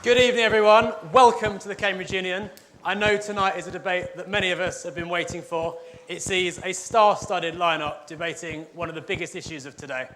Good evening, everyone. Welcome to the Cambridge Union. I know tonight is a debate that many of us have been waiting for. It sees a star-studded lineup debating one of the biggest issues of today.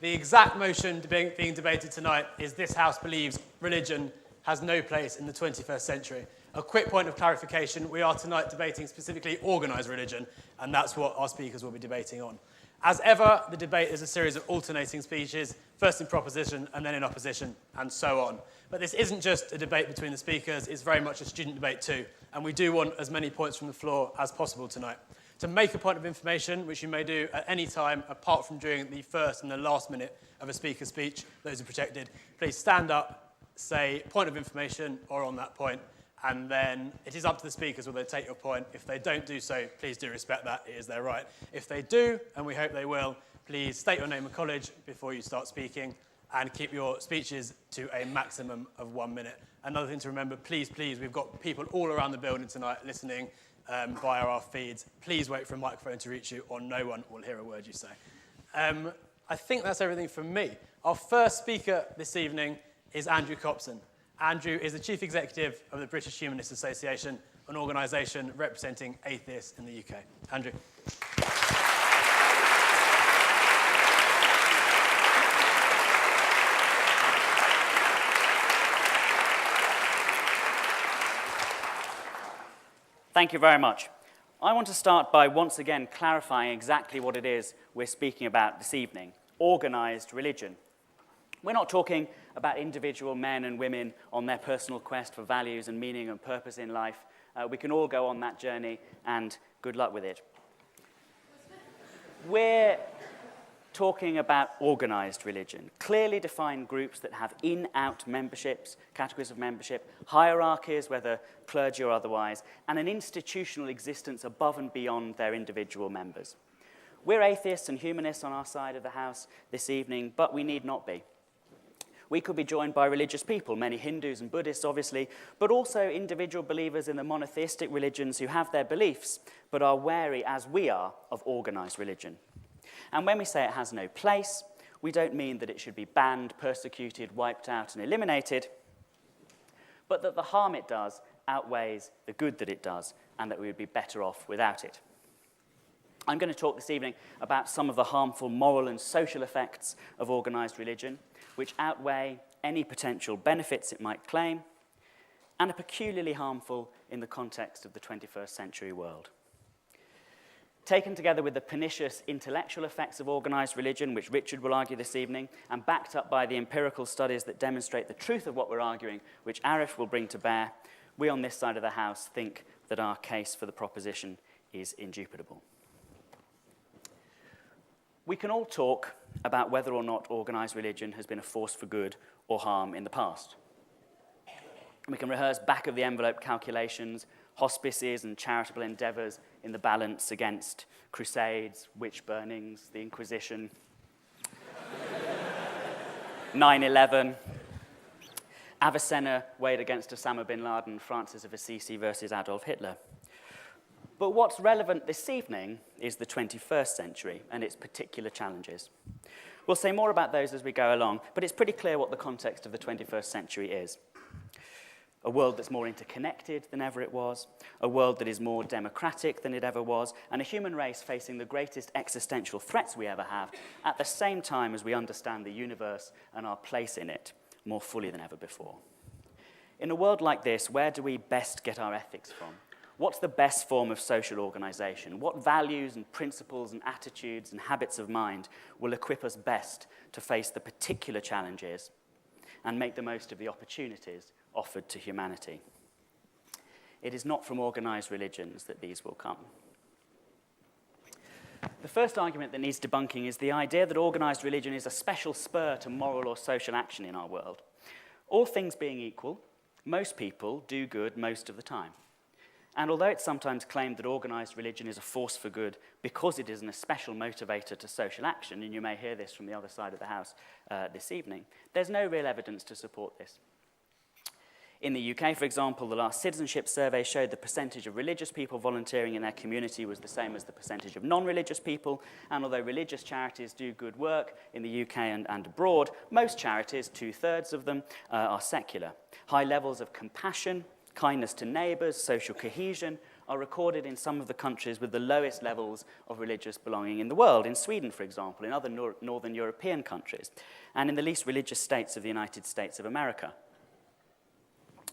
The exact motion being debated tonight is this House believes religion has no place in the 21st century. A quick point of clarification, we are tonight debating specifically organised religion, and that's what our speakers will be debating on. As ever, the debate is a series of alternating speeches, first in proposition and then in opposition, and so on. But this isn't just a debate between the speakers, it's very much a student debate too, and we do want as many points from the floor as possible tonight. To make a point of information, which you may do at any time apart from during the first and the last minute of a speaker's speech, those are protected, please stand up, say point of information or on that point, and then it is up to the speakers whether they take your point. If they don't do so, please do respect that, it is their right. If they do, and we hope they will, please state your name and college before you start speaking and keep your speeches to a maximum of 1 minute. Another thing to remember, please, we've got people all around the building tonight listening via our feeds. Please wait for a microphone to reach you or no one will hear a word you say. I think that's everything from me. Our first speaker this evening is Andrew Copson. Andrew is the Chief Executive of the British Humanist Association, an organisation representing atheists in the UK. Andrew. Thank you very much. I want to start by once again clarifying exactly what it is we're speaking about this evening, organised religion. We're not talking about individual men and women on their personal quest for values and meaning and purpose in life. We can all go on that journey, and good luck with it. We're talking about organised religion, clearly defined groups that have in-out memberships, categories of membership, hierarchies, whether clergy or otherwise, and an institutional existence above and beyond their individual members. We're atheists and humanists on our side of the house this evening, but we need not be. We could be joined by religious people, many Hindus and Buddhists, obviously, but also individual believers in the monotheistic religions who have their beliefs, but are wary, as we are, of organised religion. And when we say it has no place, we don't mean that it should be banned, persecuted, wiped out, and eliminated, but that the harm it does outweighs the good that it does, and that we would be better off without it. I'm going to talk this evening about some of the harmful moral and social effects of organised religion, which outweigh any potential benefits it might claim, and are peculiarly harmful in the context of the 21st century world. Taken together with the pernicious intellectual effects of organised religion, which Richard will argue this evening, and backed up by the empirical studies that demonstrate the truth of what we're arguing, which Arif will bring to bear, we on this side of the House think that our case for the proposition is indubitable. We can all talk about whether or not organised religion has been a force for good or harm in the past. We can rehearse back-of-the-envelope calculations, hospices and charitable endeavours in the balance against crusades, witch burnings, the Inquisition, 9/11, Avicenna weighed against Osama bin Laden, Francis of Assisi versus Adolf Hitler. But what's relevant this evening is the 21st century and its particular challenges. We'll say more about those as we go along, but it's pretty clear what the context of the 21st century is. A world that's more interconnected than ever it was, a world that is more democratic than it ever was, and a human race facing the greatest existential threats we ever have, at the same time as we understand the universe and our place in it more fully than ever before. In a world like this, where do we best get our ethics from? What's the best form of social organisation? What values and principles and attitudes and habits of mind will equip us best to face the particular challenges and make the most of the opportunities offered to humanity? It is not from organised religions that these will come. The first argument that needs debunking is the idea that organised religion is a special spur to moral or social action in our world. All things being equal, most people do good most of the time. And although it's sometimes claimed that organised religion is a force for good because it is an especial motivator to social action, and you may hear this from the other side of the House this evening, there's no real evidence to support this. In the UK, for example, the last citizenship survey showed the percentage of religious people volunteering in their community was the same as the percentage of non-religious people. And although religious charities do good work in the UK and abroad, most charities, 2/3 of them, are secular. High levels of compassion, kindness to neighbours, social cohesion are recorded in some of the countries with the lowest levels of religious belonging in the world, in Sweden, for example, in other northern European countries, and in the least religious states of the United States of America.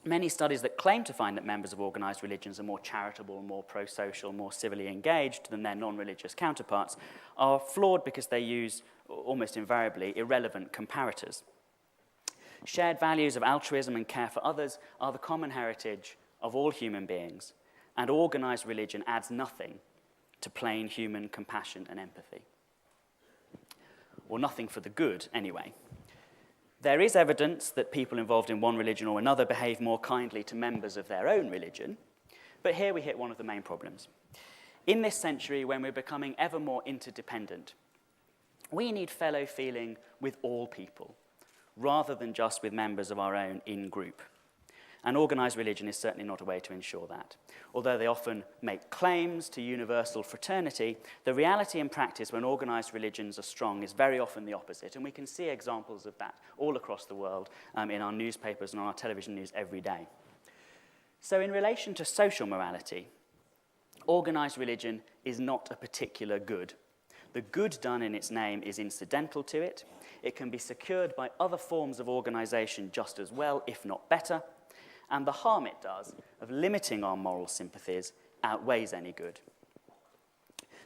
Many studies that claim to find that members of organised religions are more charitable, more pro-social, more civilly engaged than their non-religious counterparts are flawed because they use, almost invariably, irrelevant comparators. Shared values of altruism and care for others are the common heritage of all human beings, and organised religion adds nothing to plain human compassion and empathy. Or nothing for the good, anyway. There is evidence that people involved in one religion or another behave more kindly to members of their own religion, but here we hit one of the main problems. In this century, when we're becoming ever more interdependent, we need fellow feeling with all people, rather than just with members of our own in-group. And organised religion is certainly not a way to ensure that. Although they often make claims to universal fraternity, the reality in practice when organised religions are strong is very often the opposite, and we can see examples of that all across the world in our newspapers and on our television news every day. So in relation to social morality, organised religion is not a particular good. The good done in its name is incidental to it. It can be secured by other forms of organisation just as well, if not better, and the harm it does of limiting our moral sympathies outweighs any good.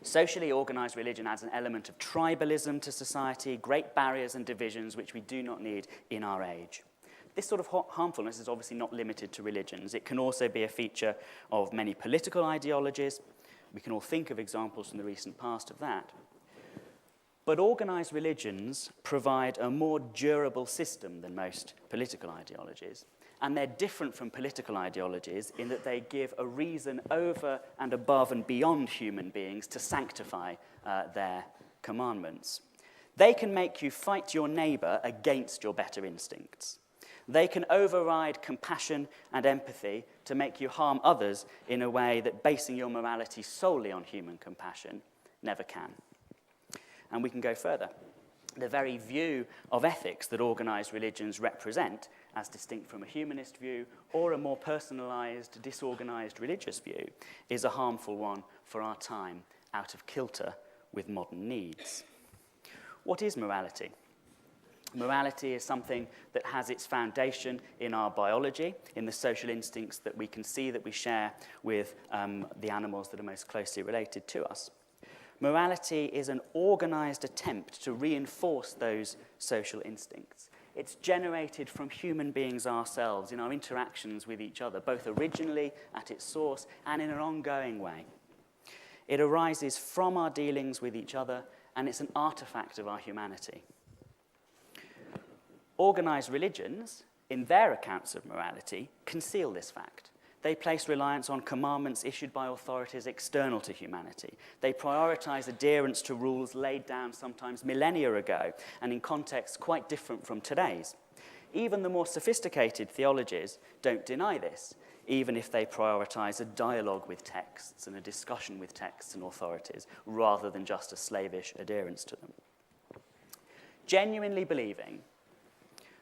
Socially organised religion adds an element of tribalism to society, great barriers and divisions which we do not need in our age. This sort of harmfulness is obviously not limited to religions. It can also be a feature of many political ideologies. We can all think of examples from the recent past of that. But organised religions provide a more durable system than most political ideologies. And they're different from political ideologies in that they give a reason over and above and beyond human beings to sanctify their commandments. They can make you fight your neighbour against your better instincts. They can override compassion and empathy to make you harm others in a way that basing your morality solely on human compassion never can. And we can go further. The very view of ethics that organised religions represent, as distinct from a humanist view or a more personalised, disorganised religious view, is a harmful one for our time, out of kilter with modern needs. What is morality? Morality is something that has its foundation in our biology, in the social instincts that we can see that we share with the animals that are most closely related to us. Morality is an organised attempt to reinforce those social instincts. It's generated from human beings ourselves in our interactions with each other, both originally at its source and in an ongoing way. It arises from our dealings with each other, and it's an artifact of our humanity. Organised religions, in their accounts of morality, conceal this fact. They place reliance on commandments issued by authorities external to humanity. They prioritise adherence to rules laid down sometimes millennia ago and in contexts quite different from today's. Even the more sophisticated theologies don't deny this, even if they prioritise a dialogue with texts and a discussion with texts and authorities, rather than just a slavish adherence to them. Genuinely believing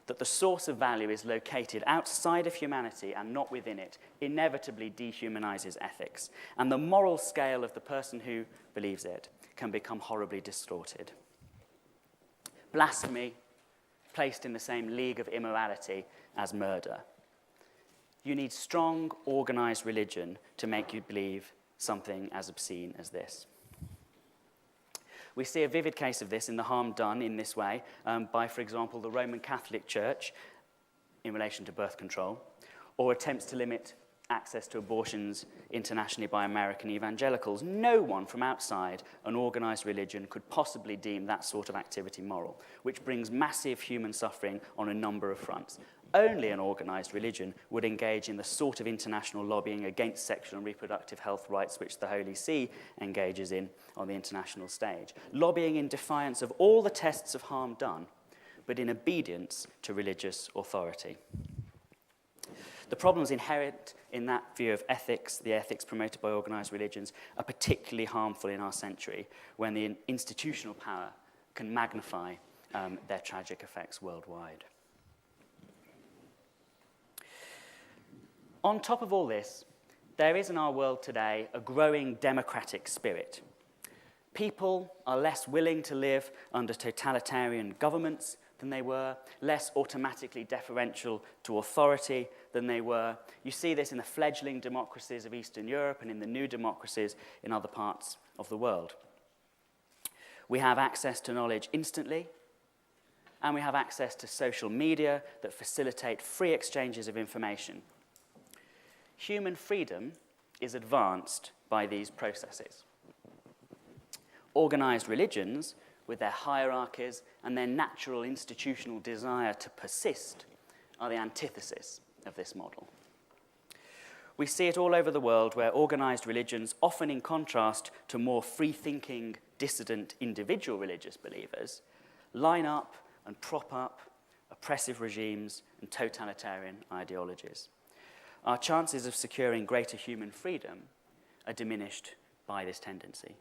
that the source of value is located outside of humanity and not within it inevitably dehumanizes ethics, and the moral scale of the person who believes it can become horribly distorted. Blasphemy, placed in the same league of immorality as murder. You need strong, organized religion to make you believe something as obscene as this. We see a vivid case of this in the harm done in this way by, for example, the Roman Catholic Church in relation to birth control, or attempts to limit access to abortions internationally by American evangelicals. No one from outside an organized religion could possibly deem that sort of activity moral, which brings massive human suffering on a number of fronts. Only an organized religion would engage in the sort of international lobbying against sexual and reproductive health rights which the Holy See engages in on the international stage. Lobbying in defiance of all the tests of harm done, but in obedience to religious authority. The problems inherent in that view of ethics, the ethics promoted by organised religions, are particularly harmful in our century when the institutional power can magnify their tragic effects worldwide. On top of all this, there is in our world today a growing democratic spirit. People are less willing to live under totalitarian governments than they were, less automatically deferential to authority than they were. You see this in the fledgling democracies of Eastern Europe and in the new democracies in other parts of the world. We have access to knowledge instantly, and we have access to social media that facilitate free exchanges of information. Human freedom is advanced by these processes. Organized religions, with their hierarchies and their natural institutional desire to persist, are the antithesis of this model. We see it all over the world where organized religions, often in contrast to more free-thinking, dissident individual religious believers, line up and prop up oppressive regimes and totalitarian ideologies. Our chances of securing greater human freedom are diminished by this tendency.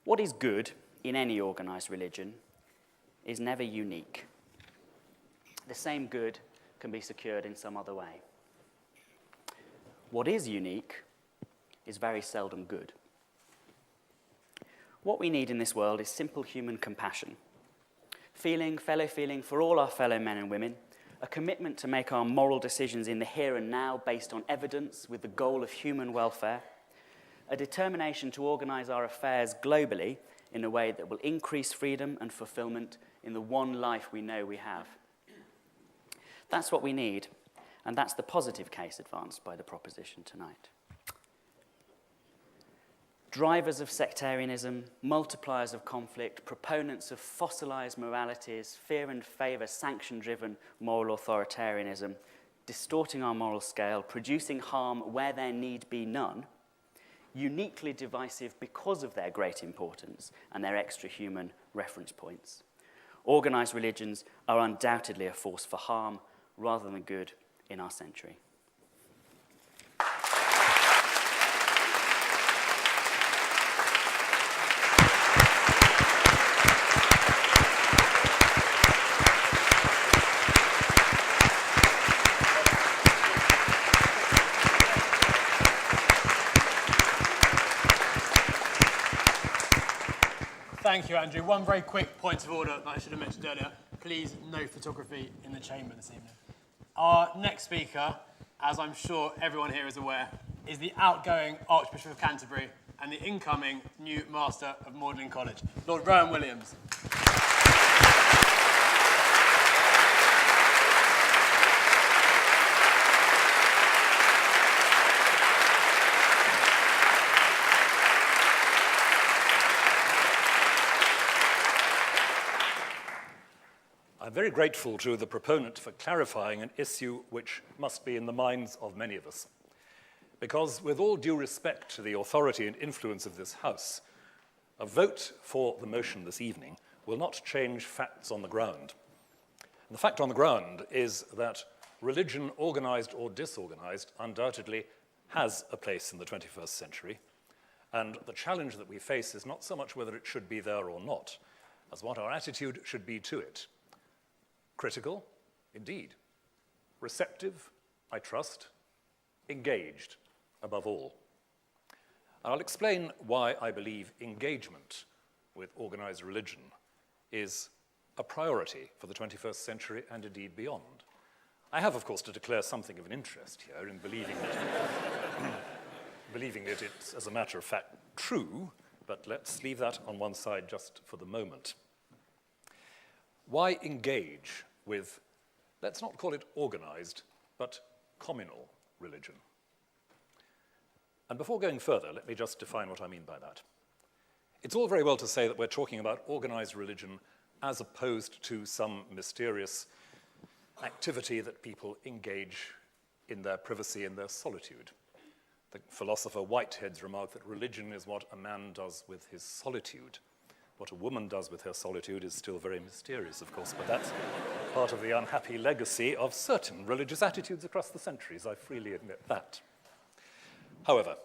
What is good in any organized religion is never unique. The same good can be secured in some other way. What is unique is very seldom good. What we need in this world is simple human compassion, fellow feeling for all our fellow men and women, a commitment to make our moral decisions in the here and now based on evidence with the goal of human welfare, a determination to organize our affairs globally in a way that will increase freedom and fulfillment in the one life we know we have. That's what we need, and that's the positive case advanced by the proposition tonight. Drivers of sectarianism, multipliers of conflict, proponents of fossilized moralities, fear and favor, sanction-driven moral authoritarianism, distorting our moral scale, producing harm where there need be none, uniquely divisive because of their great importance and their extra-human reference points. Organized religions are undoubtedly a force for harm rather than good in our century. Thank you, Andrew. One very quick point of order that I should have mentioned earlier. Please, no photography in the chamber this evening. Our next speaker, as I'm sure everyone here is aware, is the outgoing Archbishop of Canterbury and the incoming new Master of Magdalen College, Lord Rowan Williams. I'm very grateful to the proponent for clarifying an issue which must be in the minds of many of us. Because with all due respect to the authority and influence of this House, a vote for the motion this evening will not change facts on the ground. And the fact on the ground is that religion, organized or disorganized, undoubtedly has a place in the 21st century. And the challenge that we face is not so much whether it should be there or not, as what our attitude should be to it. Critical, indeed. Receptive, I trust. Engaged, above all. And I'll explain why I believe engagement with organized religion is a priority for the 21st century and indeed beyond. I have, of course, to declare something of an interest here in believing that it's, as a matter of fact, true, but let's leave that on one side just for the moment. Why engage with, let's not call it organized, but communal religion? And before going further, let me just define what I mean by that. It's all very well to say that we're talking about organized religion as opposed to some mysterious activity that people engage in their privacy, in their solitude. The philosopher Whitehead's remark that religion is what a man does with his solitude. What a woman does with her solitude is still very mysterious, of course, but that's part of the unhappy legacy of certain religious attitudes across the centuries. I freely admit that. However,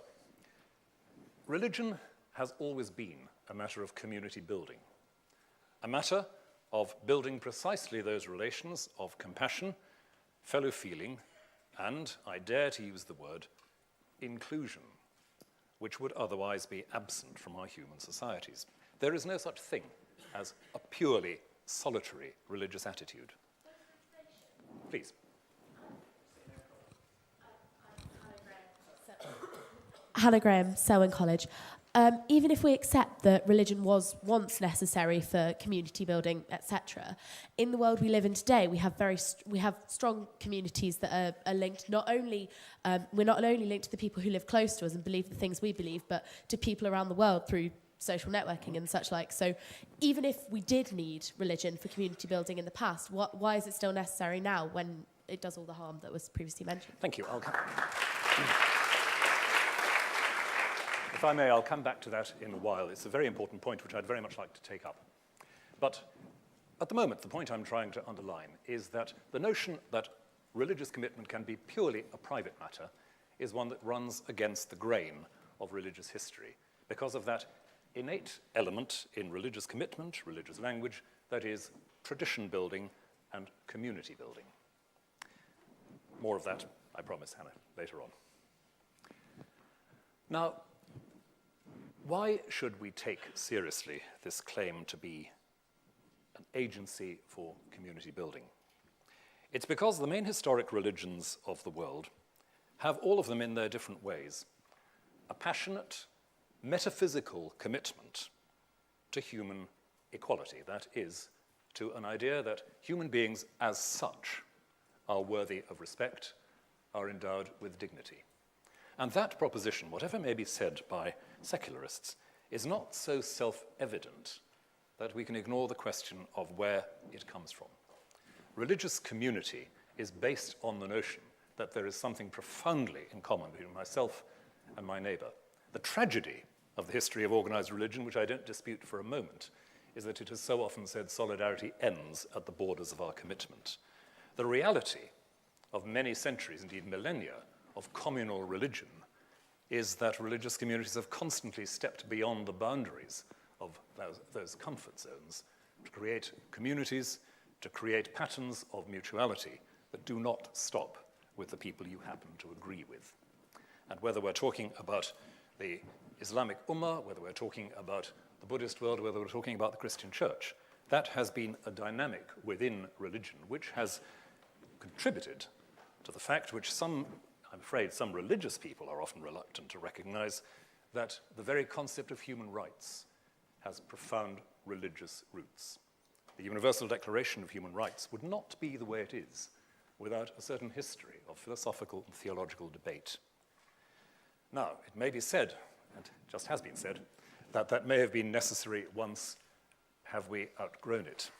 religion has always been a matter of community building, a matter of building precisely those relations of compassion, fellow feeling, and, I dare to use the word, inclusion, which would otherwise be absent from our human societies. There is no such thing as a purely solitary religious attitude. Please. Hannah Graham, Selwyn College. Even if we accept that religion was once necessary for community building, etc., in the world we live in today, we have strong communities that are linked not only we're not only linked to the people who live close to us and believe the things we believe, but to people around the world through social networking and such like. So even if we did need religion for community building in the past, why is it still necessary now when it does all the harm that was previously mentioned? Thank you. If I may, I'll come back to that in a while. It's a very important point which I'd very much like to take up. But at the moment, the point I'm trying to underline is that the notion that religious commitment can be purely a private matter is one that runs against the grain of religious history because of that innate element in religious commitment, religious language, that is tradition building and community building. More of that, I promise, Hannah, later on. Now, why should we take seriously this claim to be an agency for community building? It's because the main historic religions of the world have, all of them in their different ways, a passionate, metaphysical commitment to human equality. That is, to an idea that human beings as such are worthy of respect, are endowed with dignity. And that proposition, whatever may be said by secularists, is not so self-evident that we can ignore the question of where it comes from. Religious community is based on the notion that there is something profoundly in common between myself and my neighbor. The tragedy of the history of organized religion, which I don't dispute for a moment, is that it has so often said solidarity ends at the borders of our commitment. The reality of many centuries, indeed millennia, of communal religion is that religious communities have constantly stepped beyond the boundaries of those comfort zones to create communities, to create patterns of mutuality that do not stop with the people you happen to agree with. And whether we're talking about the Islamic Ummah, whether we're talking about the Buddhist world, whether we're talking about the Christian church, that has been a dynamic within religion which has contributed to the fact which I'm afraid some religious people are often reluctant to recognize, that the very concept of human rights has profound religious roots. The Universal Declaration of Human Rights would not be the way it is without a certain history of philosophical and theological debate. Now, it may be said, and just has been said, that that may have been necessary once. Have we outgrown it?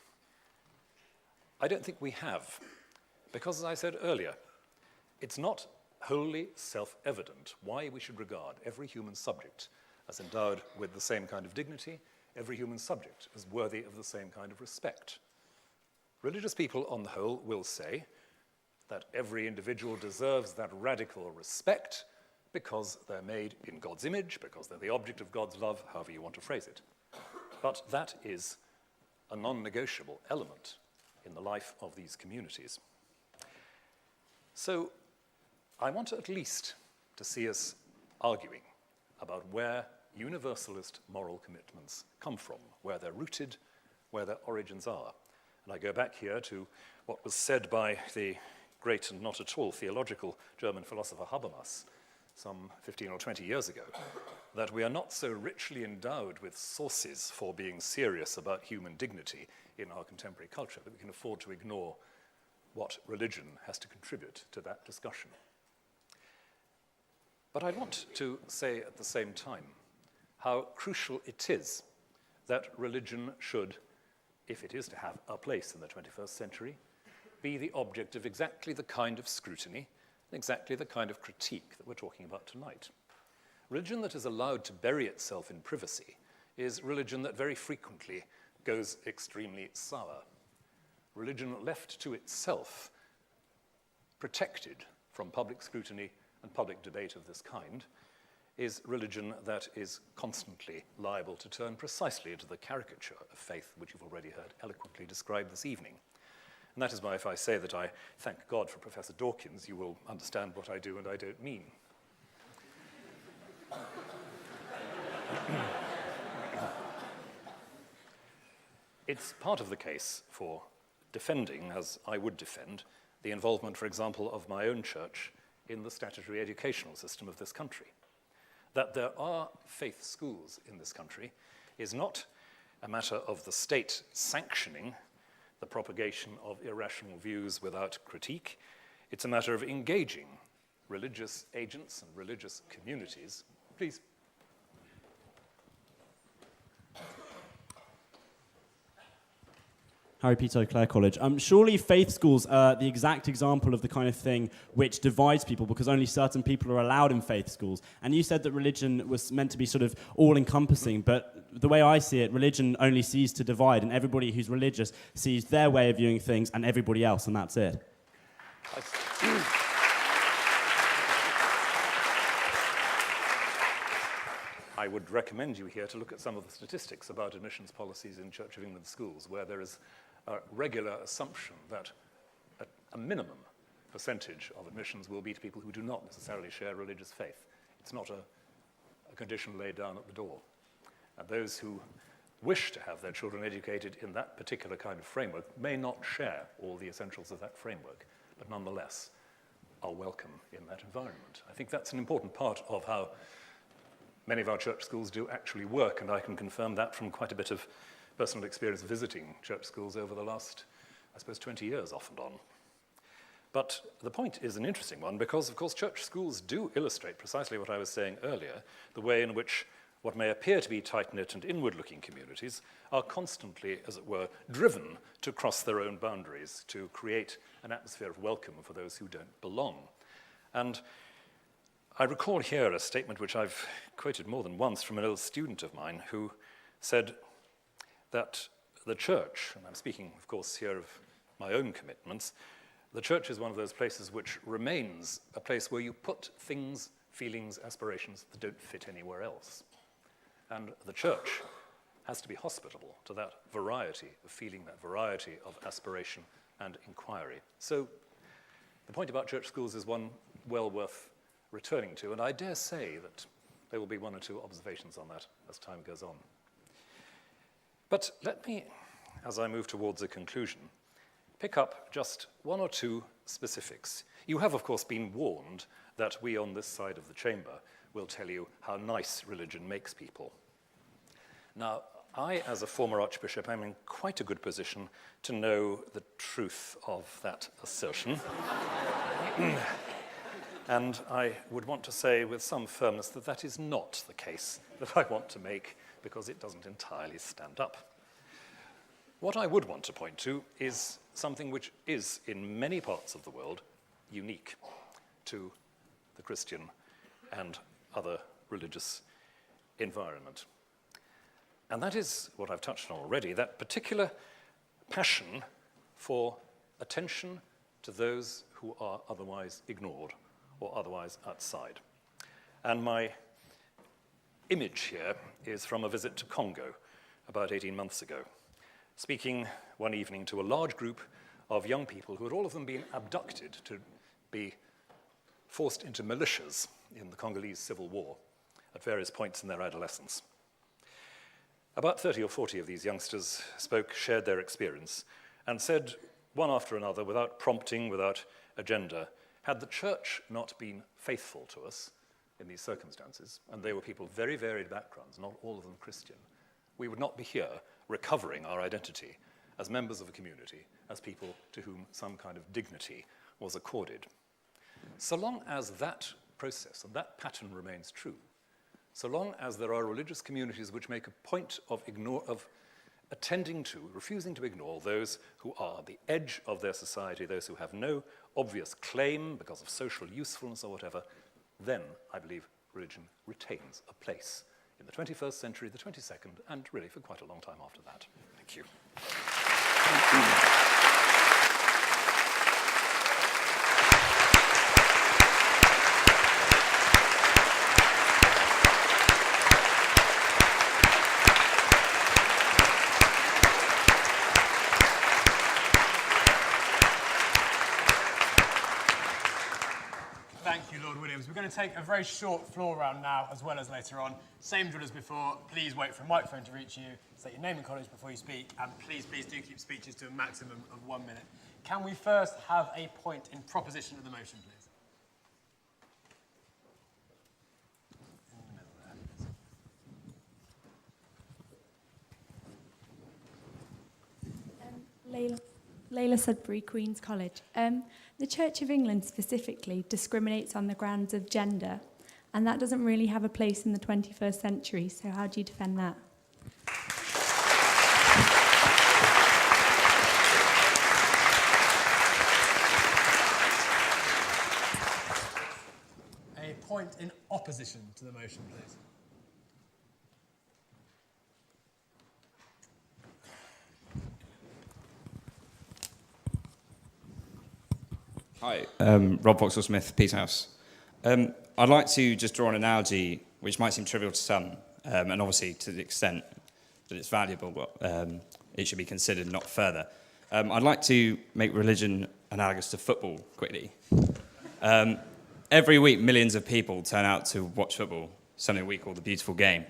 I don't think we have, because as I said earlier, it's not wholly self-evident why we should regard every human subject as endowed with the same kind of dignity, every human subject as worthy of the same kind of respect. Religious people, on the whole, will say that every individual deserves that radical respect because they're made in God's image, because they're the object of God's love, however you want to phrase it. But that is a non-negotiable element in the life of these communities. So I want at least to see us arguing about where universalist moral commitments come from, where they're rooted, where their origins are. And I go back here to what was said by the great and not at all theological German philosopher Habermas some 15 or 20 years ago, that we are not so richly endowed with sources for being serious about human dignity in our contemporary culture that we can afford to ignore what religion has to contribute to that discussion. But I want to say at the same time how crucial it is that religion should, if it is to have a place in the 21st century, be the object of exactly the kind of scrutiny, exactly the kind of critique that we're talking about tonight. Religion that is allowed to bury itself in privacy is religion that very frequently goes extremely sour. Religion left to itself, protected from public scrutiny and public debate of this kind, is religion that is constantly liable to turn precisely into the caricature of faith which you've already heard eloquently described this evening. And that is why if I say that I thank God for Professor Dawkins, you will understand what I do and I don't mean. It's part of the case for defending, as I would defend, the involvement, for example, of my own church in the statutory educational system of this country. That there are faith schools in this country is not a matter of the state sanctioning the propagation of irrational views without critique. It's a matter of engaging religious agents and religious communities. Please. Harry Peto, Clare College. Surely faith schools are the exact example of the kind of thing which divides people because only certain people are allowed in faith schools. And you said that religion was meant to be sort of all-encompassing, but the way I see it, religion only sees to divide, and everybody who's religious sees their way of viewing things and everybody else, and that's it. I would recommend you here to look at some of the statistics about admissions policies in Church of England schools, where there is a regular assumption that a minimum percentage of admissions will be to people who do not necessarily share religious faith. It's not a condition laid down at the door. And those who wish to have their children educated in that particular kind of framework may not share all the essentials of that framework, but nonetheless are welcome in that environment. I think that's an important part of how many of our church schools do actually work, and I can confirm that from quite a bit of personal experience visiting church schools over the last, I suppose, 20 years off and on. But the point is an interesting one because, of course, church schools do illustrate precisely what I was saying earlier, the way in which what may appear to be tight-knit and inward-looking communities are constantly, as it were, driven to cross their own boundaries, to create an atmosphere of welcome for those who don't belong. And I recall here a statement which I've quoted more than once from an old student of mine who said that the church, and I'm speaking, of course, here of my own commitments, the church is one of those places which remains a place where you put things, feelings, aspirations that don't fit anywhere else. And the church has to be hospitable to that variety of feeling, that variety of aspiration and inquiry. So the point about church schools is one well worth returning to, and I dare say that there will be one or two observations on that as time goes on. But let me, as I move towards a conclusion, pick up just one or two specifics. You have, of course, been warned that we on this side of the chamber will tell you how nice religion makes people. Now, I, as a former archbishop, am in quite a good position to know the truth of that assertion. And I would want to say with some firmness that that is not the case that I want to make because it doesn't entirely stand up. What I would want to point to is something which is, in many parts of the world, unique to the Christian and other religious environment. And that is what I've touched on already, that particular passion for attention to those who are otherwise ignored or otherwise outside. And my image here is from a visit to Congo about 18 months ago, speaking one evening to a large group of young people who had all of them been abducted to be forced into militias in the Congolese civil war at various points in their adolescence. About 30 or 40 of these youngsters shared their experience, and said one after another, without prompting, without agenda, had the church not been faithful to us in these circumstances, and they were people of very varied backgrounds, not all of them Christian, we would not be here recovering our identity as members of a community, as people to whom some kind of dignity was accorded. So long as that process and that pattern remains true, so long as there are religious communities which make a point of attending to, refusing to ignore those who are the edge of their society, those who have no obvious claim because of social usefulness or whatever, then I believe religion retains a place in the 21st century, the 22nd, and really for quite a long time after that. Thank you. Thank you, Lord Williams. We're going to take a very short floor round now, as well as later on. Same drill as before. Please wait for a microphone to reach you. Say your name and college before you speak. And please do keep speeches to a maximum of 1 minute. Can we first have a point in proposition of the motion, please? Layla Sudbury, Queen's College. The Church of England specifically discriminates on the grounds of gender, and that doesn't really have a place in the 21st century, so how do you defend that? A point in opposition to the motion, please. Hi, Rob Foxwell-Smith, Peacehouse. I'd like to just draw an analogy which might seem trivial to some, and obviously to the extent that it's valuable, but it should be considered not further. I'd like to make religion analogous to football quickly. Every week, millions of people turn out to watch football, something we call the beautiful game.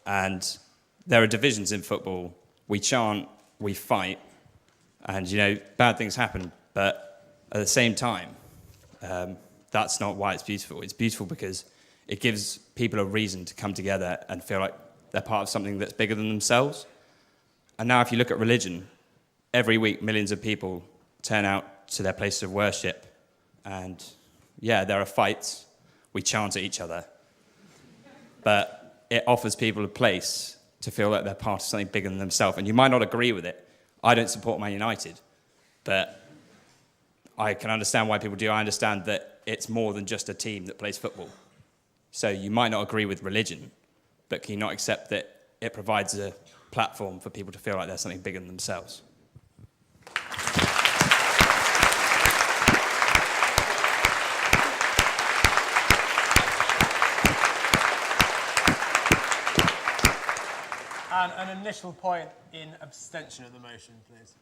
And there are divisions in football. We chant, we fight, and, bad things happen, but at the same time, that's not why it's beautiful. It's beautiful because it gives people a reason to come together and feel like they're part of something that's bigger than themselves. And now if you look at religion, every week millions of people turn out to their places of worship. And yeah, there are fights. We chant at each other. But it offers people a place to feel like they're part of something bigger than themselves. And you might not agree with it. I don't support Man United, but I can understand why people do. I understand that it's more than just a team that plays football. So you might not agree with religion, but can you not accept that it provides a platform for people to feel like there's something bigger than themselves? And an initial point in abstention of the motion, please.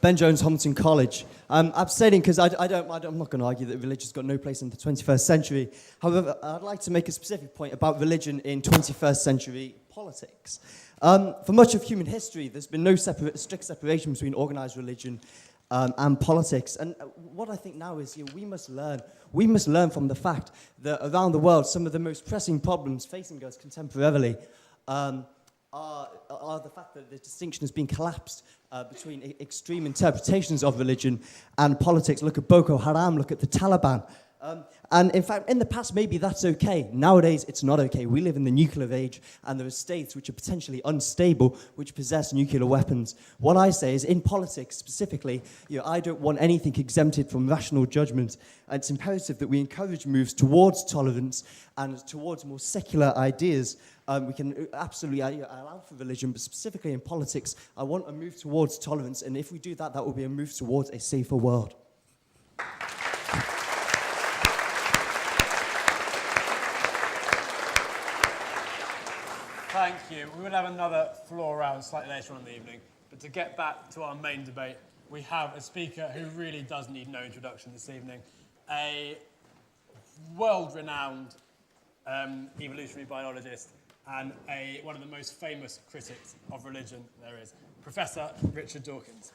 Ben Jones, Homerton College. I'm abstaining because I'm not going to argue that religion's got no place in the 21st century. However, I'd like to make a specific point about religion in 21st century politics. For much of human history, there's been no strict separation between organised religion and politics. And what I think now is we must learn from the fact that around the world, some of the most pressing problems facing us contemporarily are the fact that the distinction has been collapsed between extreme interpretations of religion and politics. Look at Boko Haram, look at the Taliban. And in fact, in the past, maybe that's okay. Nowadays, it's not okay. We live in the nuclear age, and there are states which are potentially unstable, which possess nuclear weapons. What I say is, in politics specifically, I don't want anything exempted from rational judgment. And it's imperative that we encourage moves towards tolerance and towards more secular ideas. We can absolutely allow for religion, but specifically in politics, I want a move towards tolerance. And if we do that, that will be a move towards a safer world. Thank you. We will have another floor round slightly later on in the evening. But to get back to our main debate, we have a speaker who really does need no introduction this evening. A world-renowned evolutionary biologist and one of the most famous critics of religion there is, Professor Richard Dawkins.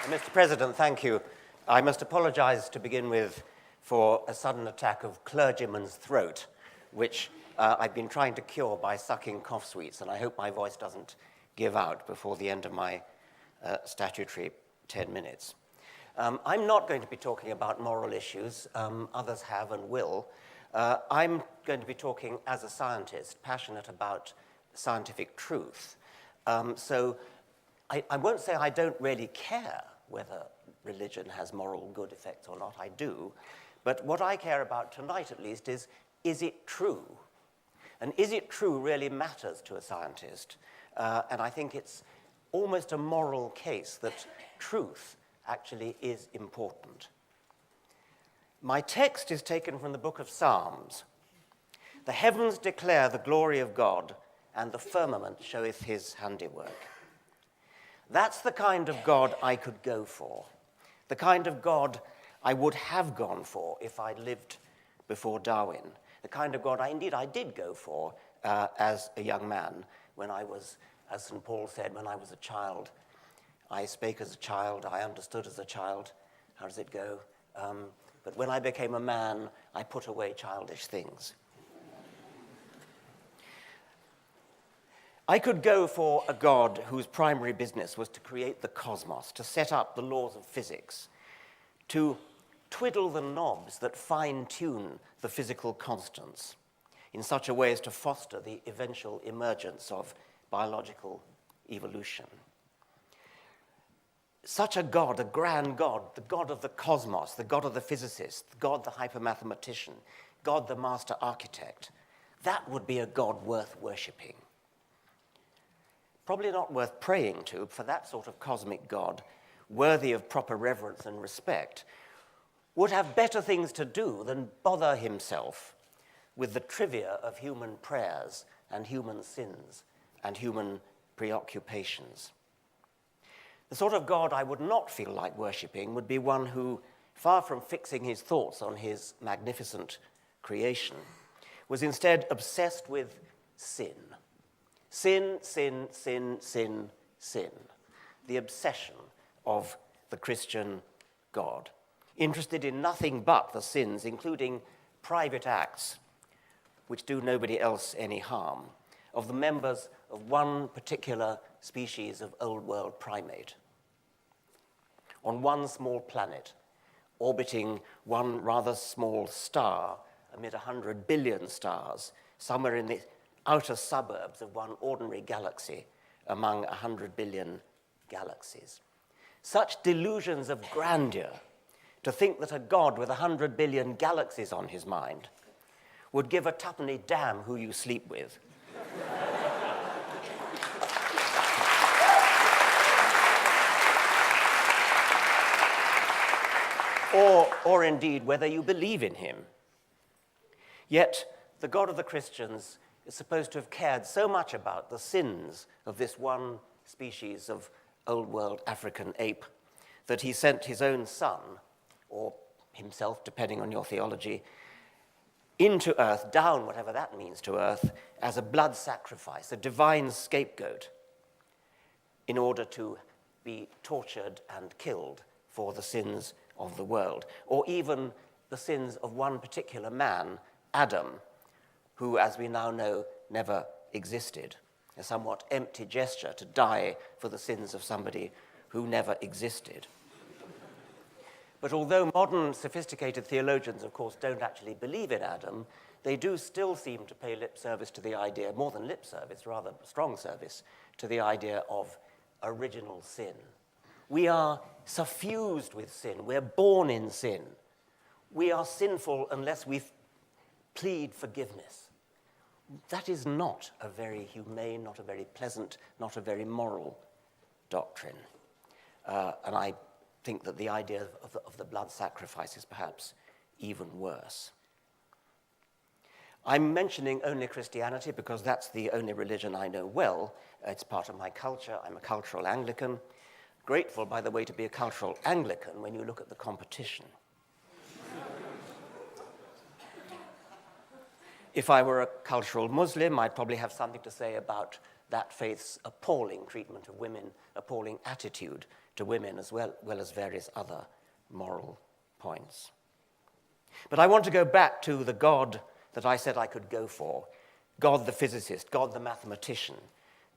Mr. President, thank you. I must apologise to begin with for a sudden attack of clergyman's throat, which I've been trying to cure by sucking cough sweets, and I hope my voice doesn't give out before the end of my statutory 10 minutes. I'm not going to be talking about moral issues. Others have and will. I'm going to be talking as a scientist, passionate about scientific truth. So I won't say I don't really care whether religion has moral good effects or not. I do. But what I care about tonight, at least, is it true? And is it true really matters to a scientist? And I think it's almost a moral case that truth actually is important. My text is taken from the book of Psalms. The heavens declare the glory of God, and the firmament showeth his handiwork. That's the kind of God I could go for, the kind of God I would have gone for if I'd lived before Darwin, the kind of God I did go for as a young man when I was, as St. Paul said, when I was a child. I spake as a child, I understood as a child. How does it go? But when I became a man, I put away childish things. I could go for a God whose primary business was to create the cosmos, to set up the laws of physics, to twiddle the knobs that fine-tune the physical constants in such a way as to foster the eventual emergence of biological evolution. Such a God, a grand God, the God of the cosmos, the God of the physicist, the God the hypermathematician, God the master architect, that would be a God worth worshipping. Probably not worth praying to, for that sort of cosmic God, worthy of proper reverence and respect, would have better things to do than bother himself with the trivia of human prayers and human sins and human preoccupations. The sort of God I would not feel like worshipping would be one who, far from fixing his thoughts on his magnificent creation, was instead obsessed with sin. Sin, sin, sin, sin, sin. The obsession of the Christian God. Interested in nothing but the sins, including private acts which do nobody else any harm, of the members of one particular species of old world primate. On one small planet, orbiting one rather small star amid 100 billion stars, somewhere in the outer suburbs of one ordinary galaxy among 100 billion galaxies. Such delusions of grandeur, to think that a God with 100 billion galaxies on his mind would give a tuppenny damn who you sleep with. or indeed whether you believe in him. Yet the God of the Christians is supposed to have cared so much about the sins of this one species of old world African ape that he sent his own son, or himself, depending on your theology, into earth, down, whatever that means to earth, as a blood sacrifice, a divine scapegoat, in order to be tortured and killed for the sins of the world, or even the sins of one particular man, Adam, who, as we now know, never existed. A somewhat empty gesture to die for the sins of somebody who never existed. But although modern sophisticated theologians, of course, don't actually believe in Adam, they do still seem to pay lip service to the idea, more than lip service, rather strong service, to the idea of original sin. We are suffused with sin. We're born in sin. We are sinful unless we plead forgiveness. That is not a very humane, not a very pleasant, not a very moral doctrine. And I think that the idea of the blood sacrifice is perhaps even worse. I'm mentioning only Christianity because that's the only religion I know well. It's part of my culture. I'm a cultural Anglican. Grateful, by the way, to be a cultural Anglican when you look at the competition. If I were a cultural Muslim, I'd probably have something to say about that faith's appalling treatment of women, appalling attitude to women, as well as various other moral points. But I want to go back to the God that I said I could go for, God the physicist, God the mathematician,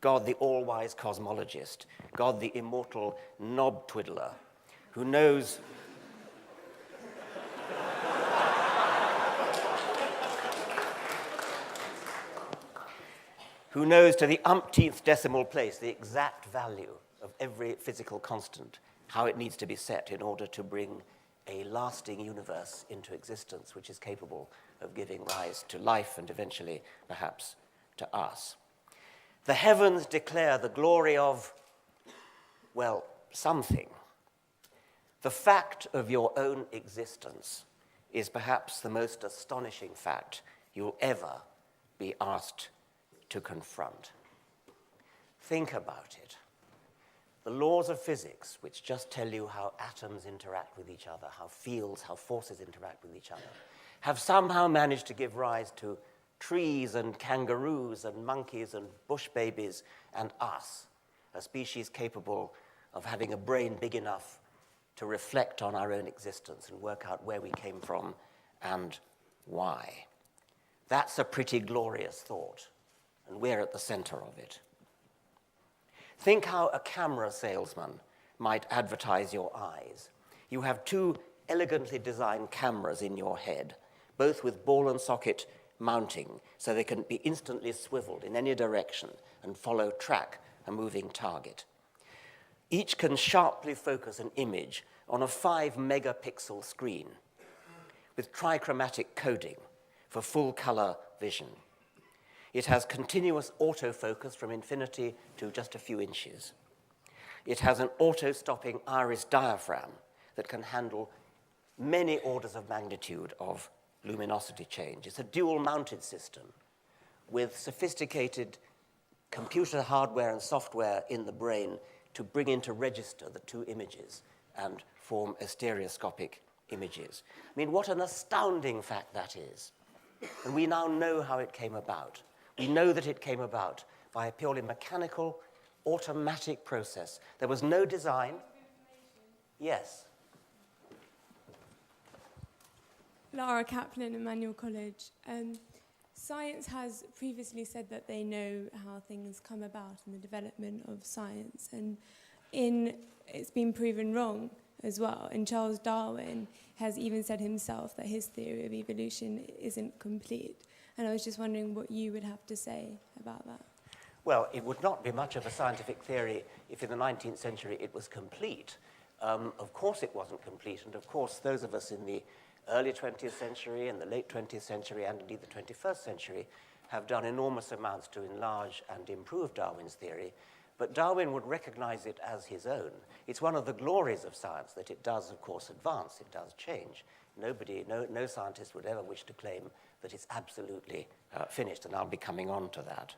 God the all-wise cosmologist, God the immortal knob twiddler, who knows who knows to the umpteenth decimal place the exact value of every physical constant, how it needs to be set in order to bring a lasting universe into existence which is capable of giving rise to life and eventually, perhaps, to us. The heavens declare the glory of, well, something. The fact of your own existence is perhaps the most astonishing fact you'll ever be asked to confront. Think about it. The laws of physics, which just tell you how atoms interact with each other, how fields, how forces interact with each other, have somehow managed to give rise to trees and kangaroos and monkeys and bush babies and us, a species capable of having a brain big enough to reflect on our own existence and work out where we came from and why. That's a pretty glorious thought, and we're at the center of it. Think how a camera salesman might advertise your eyes. You have two elegantly designed cameras in your head, both with ball and socket mounting, so they can be instantly swiveled in any direction and track a moving target. Each can sharply focus an image on a 5-megapixel screen with trichromatic coding for full color vision. It has continuous autofocus from infinity to just a few inches. It has an auto-stopping iris diaphragm that can handle many orders of magnitude of luminosity change. It's a dual-mounted system with sophisticated computer hardware and software in the brain to bring into register the two images and form a stereoscopic images. I mean, what an astounding fact that is. And we now know how it came about. We know that it came about by a purely mechanical, automatic process. There was no design. Yes. Lara Kaplan, Emmanuel College. Science has previously said that they know how things come about in the development of science, and it's been proven wrong as well. And Charles Darwin has even said himself that his theory of evolution isn't complete. And I was just wondering what you would have to say about that. Well, it would not be much of a scientific theory if in the 19th century it was complete. Of course it wasn't complete, and of course those of us in the early 20th century and the late 20th century and indeed the 21st century have done enormous amounts to enlarge and improve Darwin's theory, but Darwin would recognize it as his own. It's one of the glories of science that it does, of course, advance, it does change. No scientist would ever wish to claim that it's absolutely finished, and I'll be coming on to that.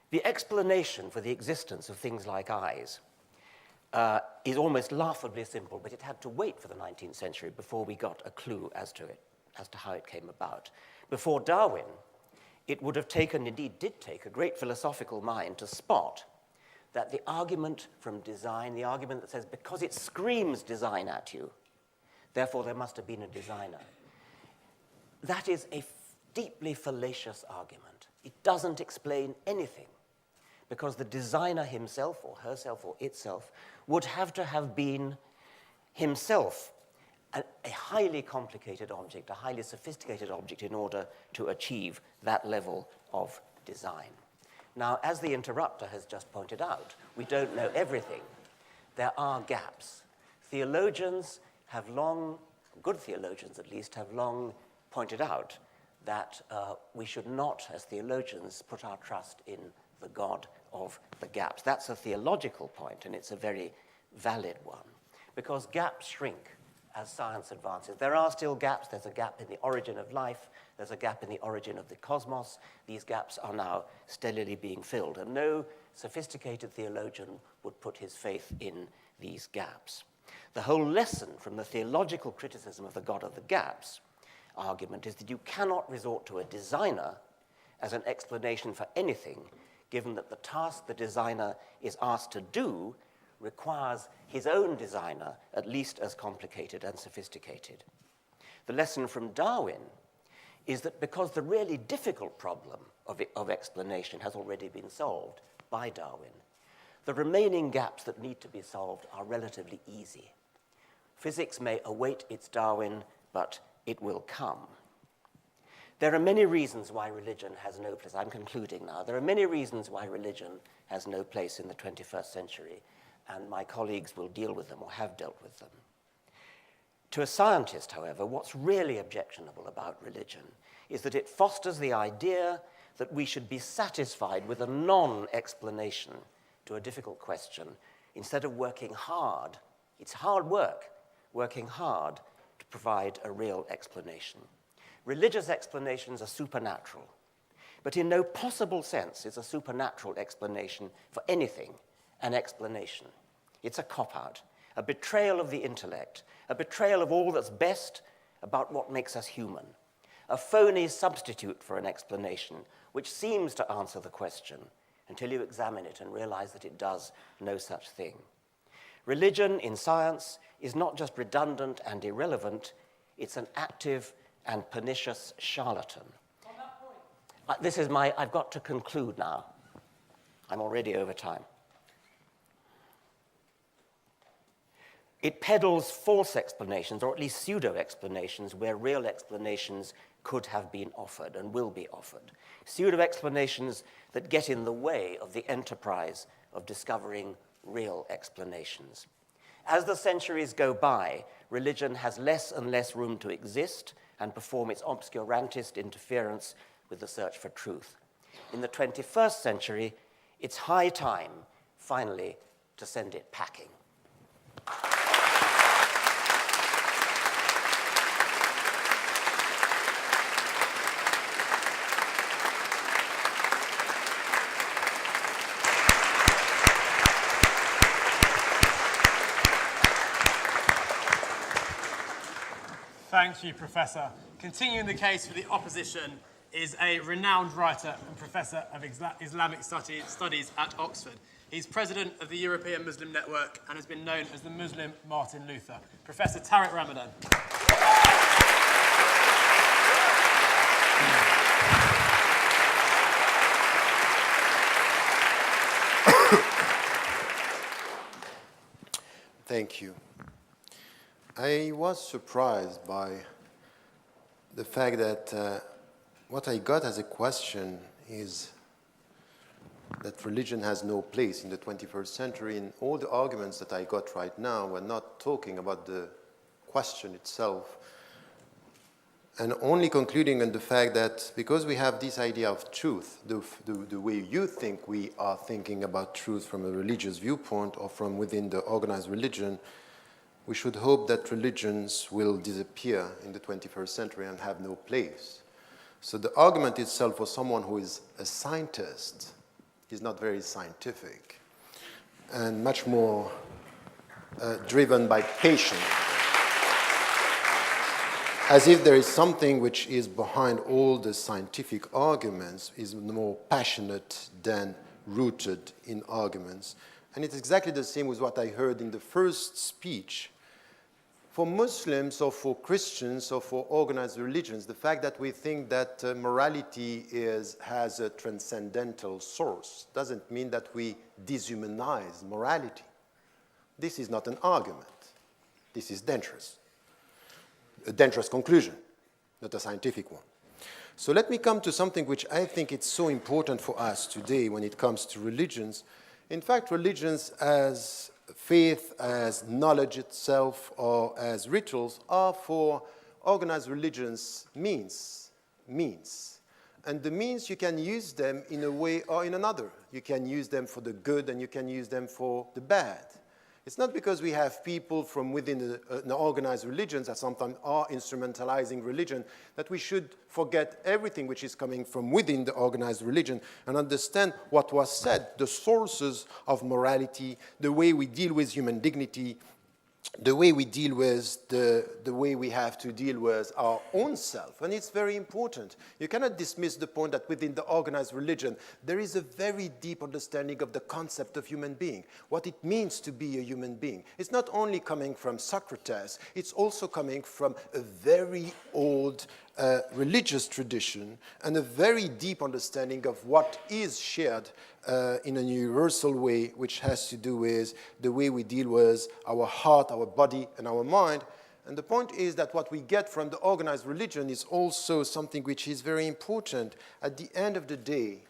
The explanation for the existence of things like eyes is almost laughably simple, but it had to wait for the 19th century before we got a clue as to how it came about. Before Darwin, it would have taken, indeed did take, a great philosophical mind to spot that the argument from design, the argument that says because it screams design at you, therefore there must have been a designer, that is a deeply fallacious argument. It doesn't explain anything, because the designer himself or herself or itself would have to have been himself a highly complicated object, a highly sophisticated object in order to achieve that level of design. Now, as the interrupter has just pointed out, we don't know everything. There are gaps. Theologians have long, good theologians at least, have long pointed out that we should not, as theologians, put our trust in the God of the gaps. That's a theological point, and it's a very valid one, because gaps shrink as science advances. There are still gaps. There's a gap in the origin of life. There's a gap in the origin of the cosmos. These gaps are now steadily being filled, and no sophisticated theologian would put his faith in these gaps. The whole lesson from the theological criticism of the God of the gaps argument is that you cannot resort to a designer as an explanation for anything, given that the task the designer is asked to do requires his own designer at least as complicated and sophisticated. The lesson from Darwin is that because the really difficult problem of explanation has already been solved by Darwin, The remaining gaps that need to be solved are relatively easy. Physics may await its Darwin, but it will come. There are many reasons why religion has no place. I'm concluding now. There are many reasons why religion has no place in the 21st century, and my colleagues will deal with them or have dealt with them. To a scientist, however, what's really objectionable about religion is that it fosters the idea that we should be satisfied with a non-explanation to a difficult question instead of working hard. It's hard work, working hard to provide a real explanation. Religious explanations are supernatural, but in no possible sense is a supernatural explanation for anything an explanation. It's a cop-out, a betrayal of the intellect, a betrayal of all that's best about what makes us human, a phony substitute for an explanation which seems to answer the question until you examine it and realize that it does no such thing. Religion in science is not just redundant and irrelevant, it's an active and pernicious charlatan. On that point. I've got to conclude now. I'm already over time. It peddles false explanations, or at least pseudo-explanations, where real explanations could have been offered and will be offered. Pseudo-explanations that get in the way of the enterprise of discovering real explanations. As the centuries go by, religion has less and less room to exist and perform its obscurantist interference with the search for truth. In the 21st century, it's high time, finally, to send it packing. Thank you, Professor. Continuing the case for the opposition is a renowned writer and Professor of Islamic Studies at Oxford. He's president of the European Muslim Network and has been known as the Muslim Martin Luther. Professor Tariq Ramadan. Thank you. I was surprised by the fact that what I got as a question is that religion has no place in the 21st century, and all the arguments that I got right now were not talking about the question itself, and only concluding on the fact that because we have this idea of truth, the way you think we are thinking about truth from a religious viewpoint or from within the organized religion, we should hope that religions will disappear in the 21st century and have no place. So the argument itself for someone who is a scientist is not very scientific and much more driven by passion. As if there is something which is behind all the scientific arguments is more passionate than rooted in arguments. And it's exactly the same with what I heard in the first speech. For Muslims or for Christians or for organized religions, the fact that we think that morality has a transcendental source doesn't mean that we dehumanize morality. This is not an argument. This is dangerous. A dangerous conclusion, not a scientific one. So let me come to something which I think it's so important for us today when it comes to religions. In fact, religions as faith, as knowledge itself, or as rituals are for organized religions means. And the means, you can use them in a way or in another. You can use them for the good and you can use them for the bad. It's not because we have people from within an organized religions that sometimes are instrumentalizing religion that we should forget everything which is coming from within the organized religion and understand what was said, the sources of morality, the way we deal with human dignity, the way we deal with the way we have to deal with our own self. And it's very important. You cannot dismiss the point that within the organized religion, there is a very deep understanding of the concept of human being, what it means to be a human being. It's not only coming from Socrates, it's also coming from a very old religious tradition and a very deep understanding of what is shared in a universal way, which has to do with the way we deal with our heart, our body, and our mind. And the point is that what we get from the organized religion is also something which is very important. At the end of the day,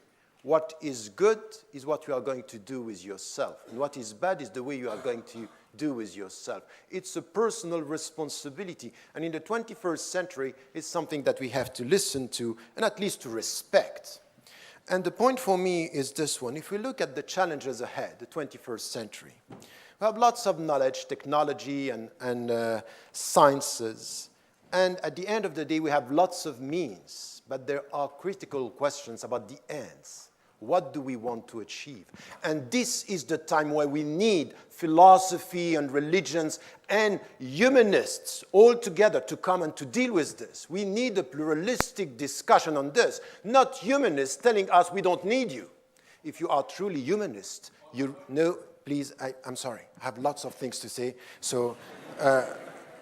what is good is what you are going to do with yourself, and what is bad is the way you are going to do with yourself. It's a personal responsibility, and in the 21st century, it's something that we have to listen to and at least to respect. And the point for me is this one. If we look at the challenges ahead, the 21st century, we have lots of knowledge, technology, and sciences, and at the end of the day, we have lots of means, but there are critical questions about the ends. What do we want to achieve? And this is the time where we need philosophy and religions and humanists all together to come and to deal with this. We need a pluralistic discussion on this, not humanists telling us we don't need you. If you are truly humanist, you know, please, I'm sorry, I have lots of things to say, so,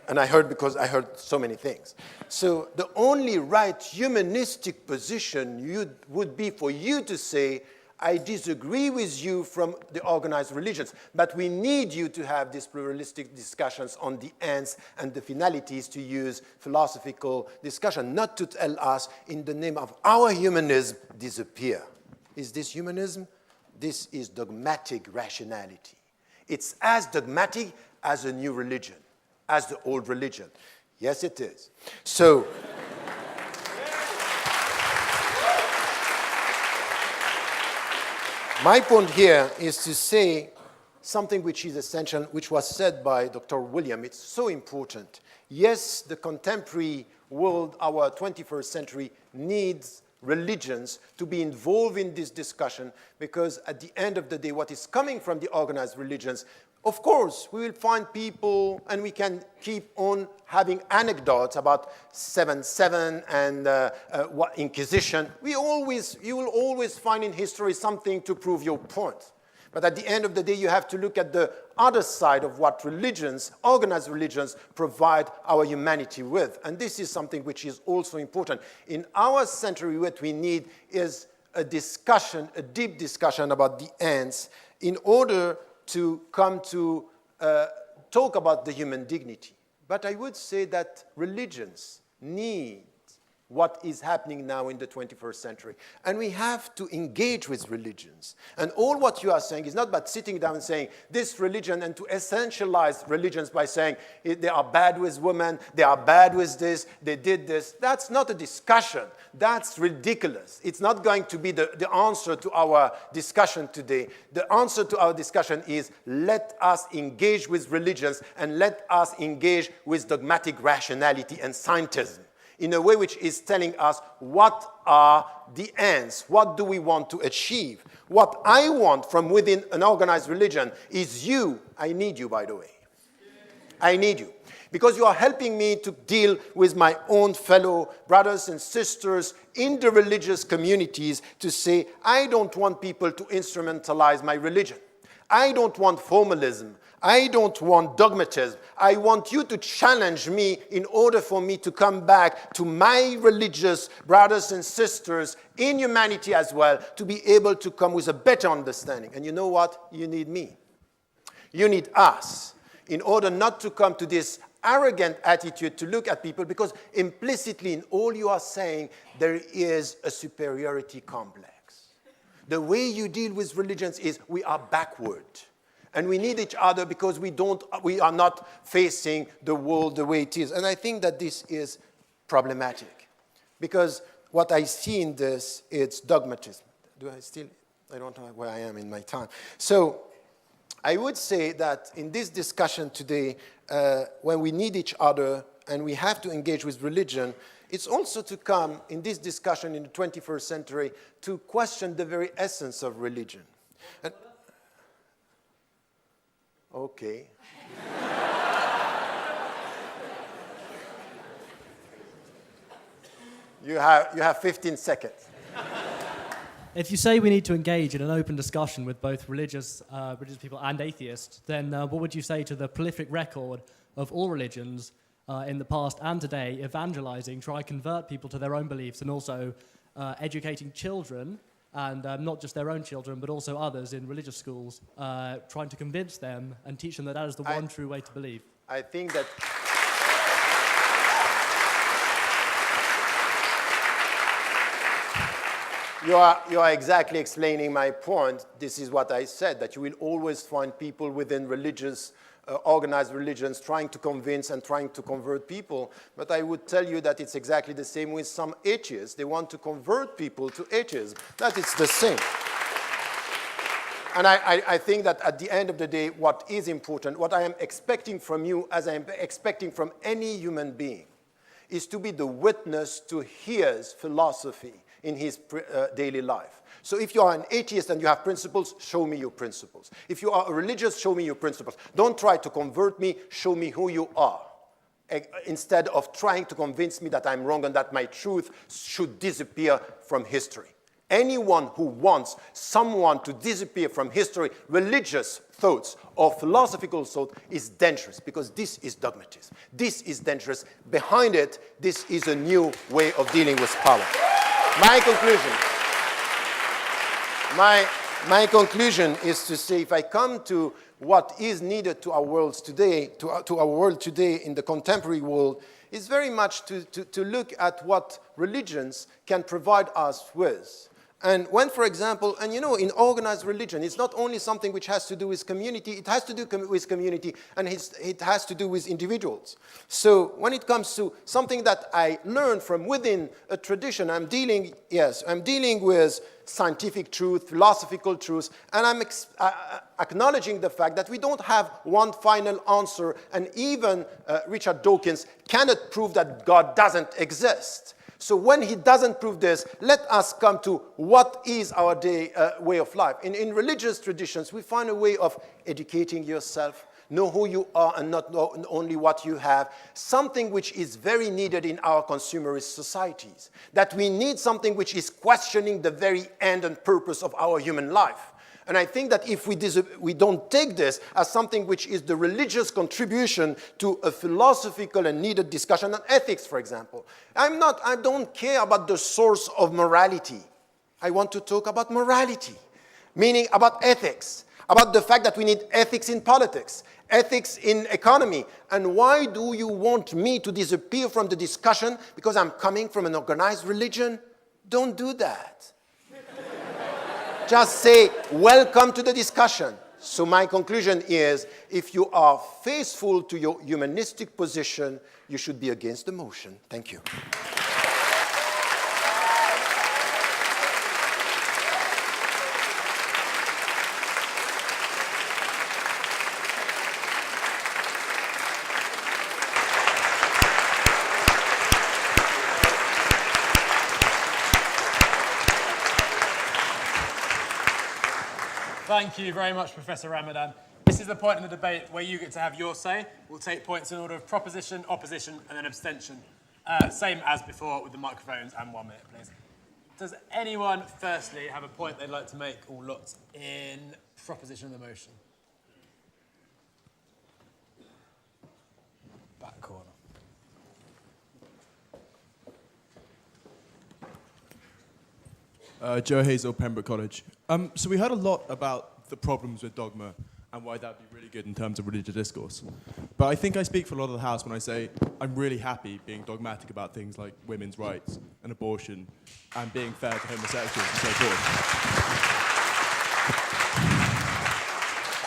and because I heard so many things. So the only right humanistic position would be for you to say, I disagree with you from the organized religions, but we need you to have these pluralistic discussions on the ends and the finalities, to use philosophical discussion, not to tell us, in the name of our humanism, disappear. Is this humanism? This is dogmatic rationality. It's as dogmatic as a new religion, as the old religion. Yes, it is. So, my point here is to say something which is essential, which was said by Dr. William. It's so important. Yes, the contemporary world, our 21st century, needs religions to be involved in this discussion, because at the end of the day, what is coming from the organized religions, of course, we will find people, and we can keep on having anecdotes about 7/7 and Inquisition. You will always find in history something to prove your point. But at the end of the day, you have to look at the other side of what religions, organized religions, provide our humanity with. And this is something which is also important. In our century, what we need is a discussion, a deep discussion about the ends, in order to come to talk about the human dignity. But I would say that religions need what is happening now in the 21st century. And we have to engage with religions. And all what you are saying is not about sitting down and saying this religion, and to essentialize religions by saying they are bad with women, they are bad with this, they did this. That's not a discussion. That's ridiculous. It's not going to be the answer to our discussion today. The answer to our discussion is, let us engage with religions and let us engage with dogmatic rationality and scientism, in a way which is telling us what are the ends, what do we want to achieve. What I want from within an organized religion is you. I need you, by the way. I need you. Because you are helping me to deal with my own fellow brothers and sisters in the religious communities, to say, I don't want people to instrumentalize my religion. I don't want formalism. I don't want dogmatism. I want you to challenge me in order for me to come back to my religious brothers and sisters in humanity as well, to be able to come with a better understanding. And you know what? You need me. You need us, in order not to come to this arrogant attitude to look at people, because implicitly in all you are saying, there is a superiority complex. The way you deal with religions is, we are backward. And we need each other because we are not facing the world the way it is. And I think that this is problematic. Because what I see in this, it's dogmatism. I don't know where I am in my time. So I would say that in this discussion today, when we need each other and we have to engage with religion, it's also to come in this discussion in the 21st century to question the very essence of religion. And, okay. You have 15 seconds. If you say we need to engage in an open discussion with both religious people and atheists, then what would you say to the prolific record of all religions in the past and today, evangelizing, try to convert people to their own beliefs, and also educating children, and not just their own children, but also others in religious schools, trying to convince them and teach them that that is the one true way to believe. I think that you are exactly explaining my point. This is what I said, that you will always find people within religious, organized religions trying to convince and trying to convert people. But I would tell you that it's exactly the same with some atheists. They want to convert people to atheism. That is the same. And I think that at the end of the day, what is important, what I am expecting from you, as I am expecting from any human being, is to be the witness to his philosophy in his daily life. So if you are an atheist and you have principles, show me your principles. If you are a religious, show me your principles. Don't try to convert me, show me who you are. Instead of trying to convince me that I'm wrong and that my truth should disappear from history. Anyone who wants someone to disappear from history, religious thoughts or philosophical thought, is dangerous, because this is dogmatism. This is dangerous. Behind it, this is a new way of dealing with power. My conclusion is to say, if I come to what is needed to our world today, to our world today in the contemporary world, is very much to look at what religions can provide us with. And when, for example, and you know, in organized religion, it's not only something which has to do with community, it has to do with community, and it has to do with individuals. So when it comes to something that I learned from within a tradition, I'm dealing with scientific truth, philosophical truth, and I'm acknowledging the fact that we don't have one final answer, and even Richard Dawkins cannot prove that God doesn't exist. So when he doesn't prove this, let us come to what is our way of life. In religious traditions, we find a way of educating yourself, know who you are and not only what you have, something which is very needed in our consumerist societies, that we need something which is questioning the very end and purpose of our human life. And I think that if we don't take this as something which is the religious contribution to a philosophical and needed discussion on ethics, for example. I don't care about the source of morality. I want to talk about morality, meaning about ethics, about the fact that we need ethics in politics, ethics in economy. And why do you want me to disappear from the discussion because I'm coming from an organized religion? Don't do that. Just say, welcome to the discussion. So my conclusion is, if you are faithful to your humanistic position, you should be against the motion. Thank you. Thank you very much, Professor Ramadan. This is the point in the debate where you get to have your say. We'll take points in order of proposition, opposition, and then abstention. Same as before with the microphones, and 1 minute, please. Does anyone, firstly, have a point they'd like to make, or lots, in proposition of the motion? Back corner. Joe Hazel, Pembroke College. So we heard a lot about the problems with dogma and why that would be really good in terms of religious discourse. But I think I speak for a lot of the House when I say I'm really happy being dogmatic about things like women's rights and abortion and being fair to homosexuals and so forth.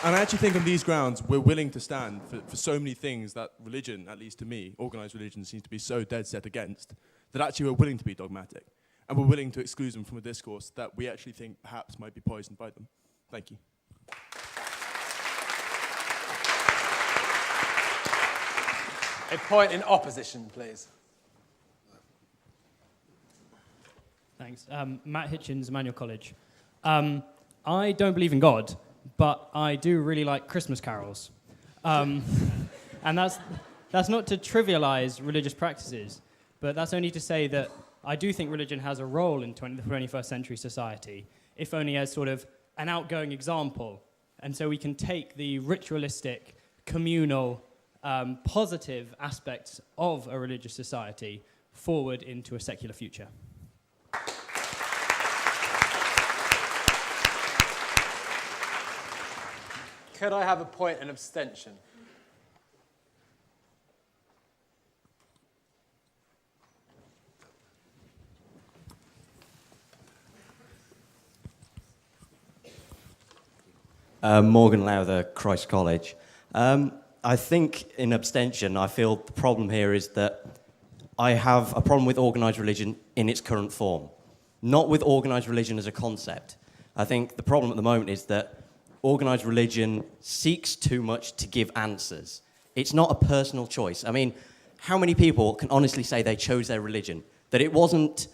And I actually think on these grounds we're willing to stand for so many things that religion, at least to me, organised religion seems to be so dead set against, that actually we're willing to be dogmatic. And we're willing to exclude them from a discourse that we actually think perhaps might be poisoned by them. Thank you. A point in opposition, please. Thanks. Matt Hitchens, Emmanuel College. I don't believe in God, but I do really like Christmas carols. And that's not to trivialize religious practices, but that's only to say that I do think religion has a role in the 21st century society, if only as sort of an outgoing example. And so we can take the ritualistic, communal positive aspects of a religious society forward into a secular future. Could I have a point in abstention? Morgan Lowther, Christ College. I think in abstention, I feel the problem here is that I have a problem with organised religion in its current form, not with organised religion as a concept. I think the problem at the moment is that organised religion seeks too much to give answers. It's not a personal choice. I mean, how many people can honestly say they chose their religion, that it wasn't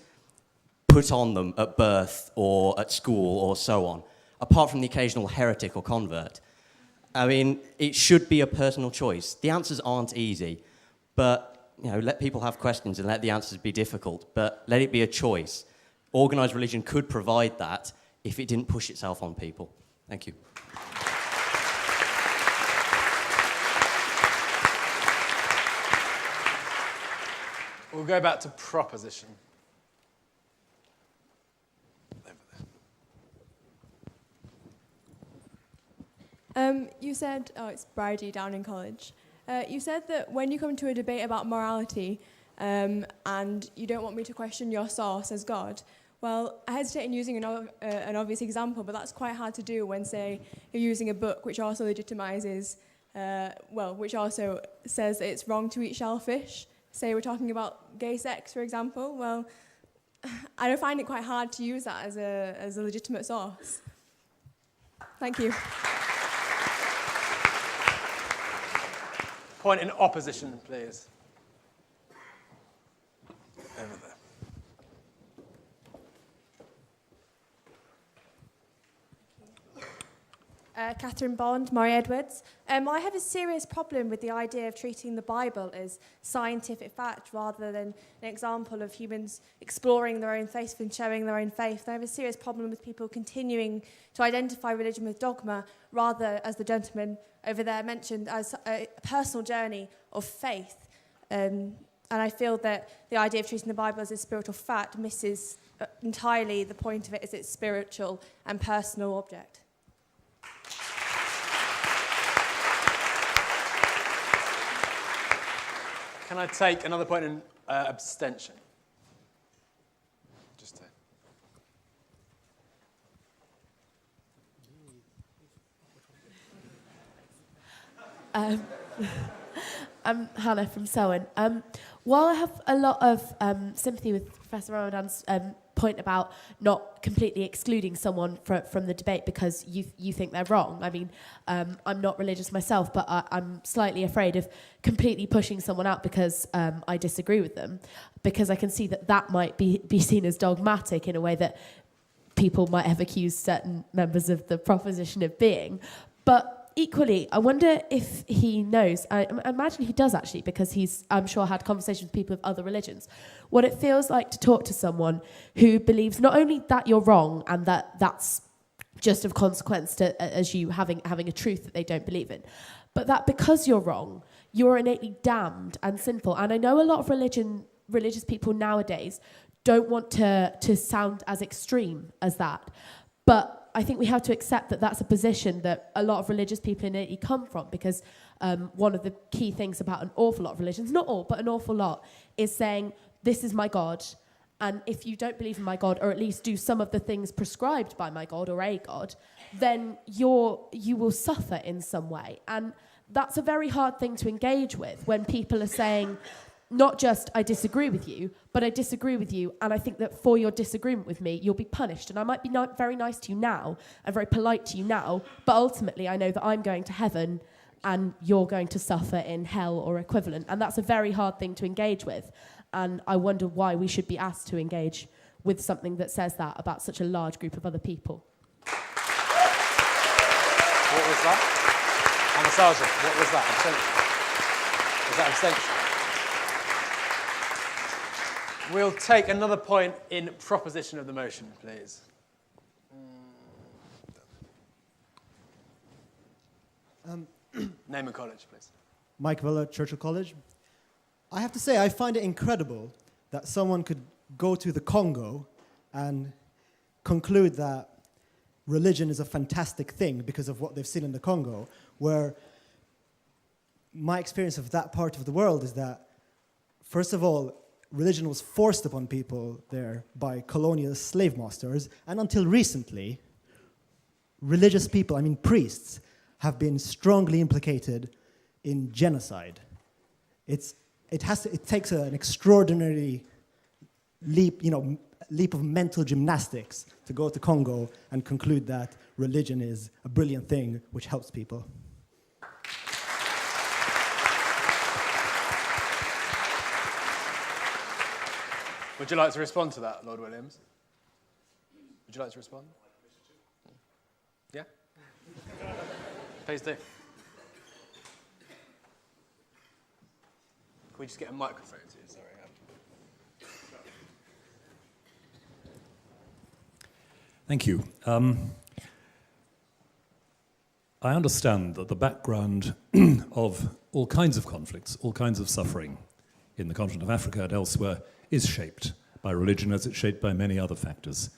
put on them at birth or at school or so on, apart from the occasional heretic or convert? I mean, it should be a personal choice. The answers aren't easy, but let people have questions and let the answers be difficult, but let it be a choice. Organised religion could provide that if it didn't push itself on people. Thank you. We'll go back to proposition. You said, it's Bridie down in college. You said that when you come to a debate about morality and you don't want me to question your source as God, well, I hesitate in using an obvious example, but that's quite hard to do when, say, you're using a book which also legitimizes, which also says that it's wrong to eat shellfish. Say we're talking about gay sex, for example. Well, I don't find it quite hard to use that as a legitimate source. Thank you. Point in opposition, please. Over there. Catherine Bond, Murray Edwards. I have a serious problem with the idea of treating the Bible as scientific fact rather than an example of humans exploring their own faith and showing their own faith. I have a serious problem with people continuing to identify religion with dogma rather, as the gentleman over there mentioned, as a personal journey of faith. And I feel that the idea of treating the Bible as a spiritual fact misses entirely the point of it as its spiritual and personal object. Can I take another point in abstention? Just to... I'm Hannah from Selwyn. While I have a lot of sympathy with Professor Ramadan's point about not completely excluding someone from the debate because you think they're wrong. I mean, I'm not religious myself, but I'm slightly afraid of completely pushing someone out because I disagree with them, because I can see that might be seen as dogmatic in a way that people might have accused certain members of the proposition of being. But equally, I wonder if he knows, I imagine he does actually, because he's, I'm sure, had conversations with people of other religions, what it feels like to talk to someone who believes not only that you're wrong and that that's just of consequence to, as you having a truth that they don't believe in, but that because you're wrong, you're innately damned and sinful. And I know a lot of religious people nowadays don't want to sound as extreme as that, but I think we have to accept that that's a position that a lot of religious people innately come from, because one of the key things about an awful lot of religions, not all, but an awful lot, is saying, this is my God, and if you don't believe in my God, or at least do some of the things prescribed by my God or a God, then you will suffer in some way. And that's a very hard thing to engage with when people are saying, not just, I disagree with you, but I disagree with you, and I think that for your disagreement with me, you'll be punished. And I might be very nice to you now, and very polite to you now, but ultimately I know that I'm going to heaven, and you're going to suffer in hell or equivalent. And that's a very hard thing to engage with. And I wonder why we should be asked to engage with something that says that about such a large group of other people. What was that? Anastasia, what was that? Abstention? Was that abstention? We'll take another point in proposition of the motion, please. Name and college, please. Mike Villa, Churchill College. I have to say, I find it incredible that someone could go to the Congo and conclude that religion is a fantastic thing because of what they've seen in the Congo, where my experience of that part of the world is that, first of all, religion was forced upon people there by colonial slave masters, and until recently, religious people, I mean priests, have been strongly implicated in genocide. It takes an extraordinary leap of mental gymnastics to go to Congo and conclude that religion is a brilliant thing which helps people. Would you like to respond to that, Lord Williams? Would you like to respond? Yeah? Please do. Can we just get a microphone to you? Sorry. Thank you. I understand that the background of all kinds of conflicts, all kinds of suffering in the continent of Africa and elsewhere is shaped by religion as it's shaped by many other factors.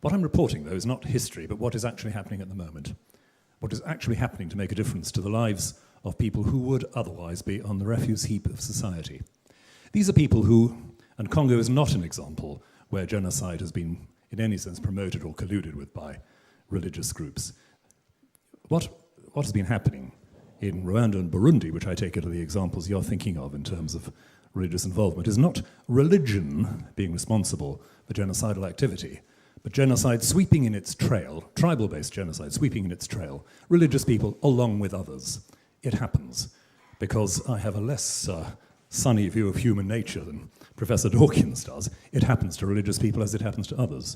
What I'm reporting, though, is not history, but what is actually happening at the moment. What is actually happening to make a difference to the lives of people who would otherwise be on the refuse heap of society. These are people who, and Congo is not an example where genocide has been in any sense promoted or colluded with by religious groups. What has been happening in Rwanda and Burundi, which I take it are the examples you're thinking of in terms of religious involvement, is not religion being responsible for genocidal activity, but genocide sweeping in its trail, tribal-based genocide sweeping in its trail, religious people along with others. It happens because I have a less sunny view of human nature than Professor Dawkins does. It happens to religious people as it happens to others.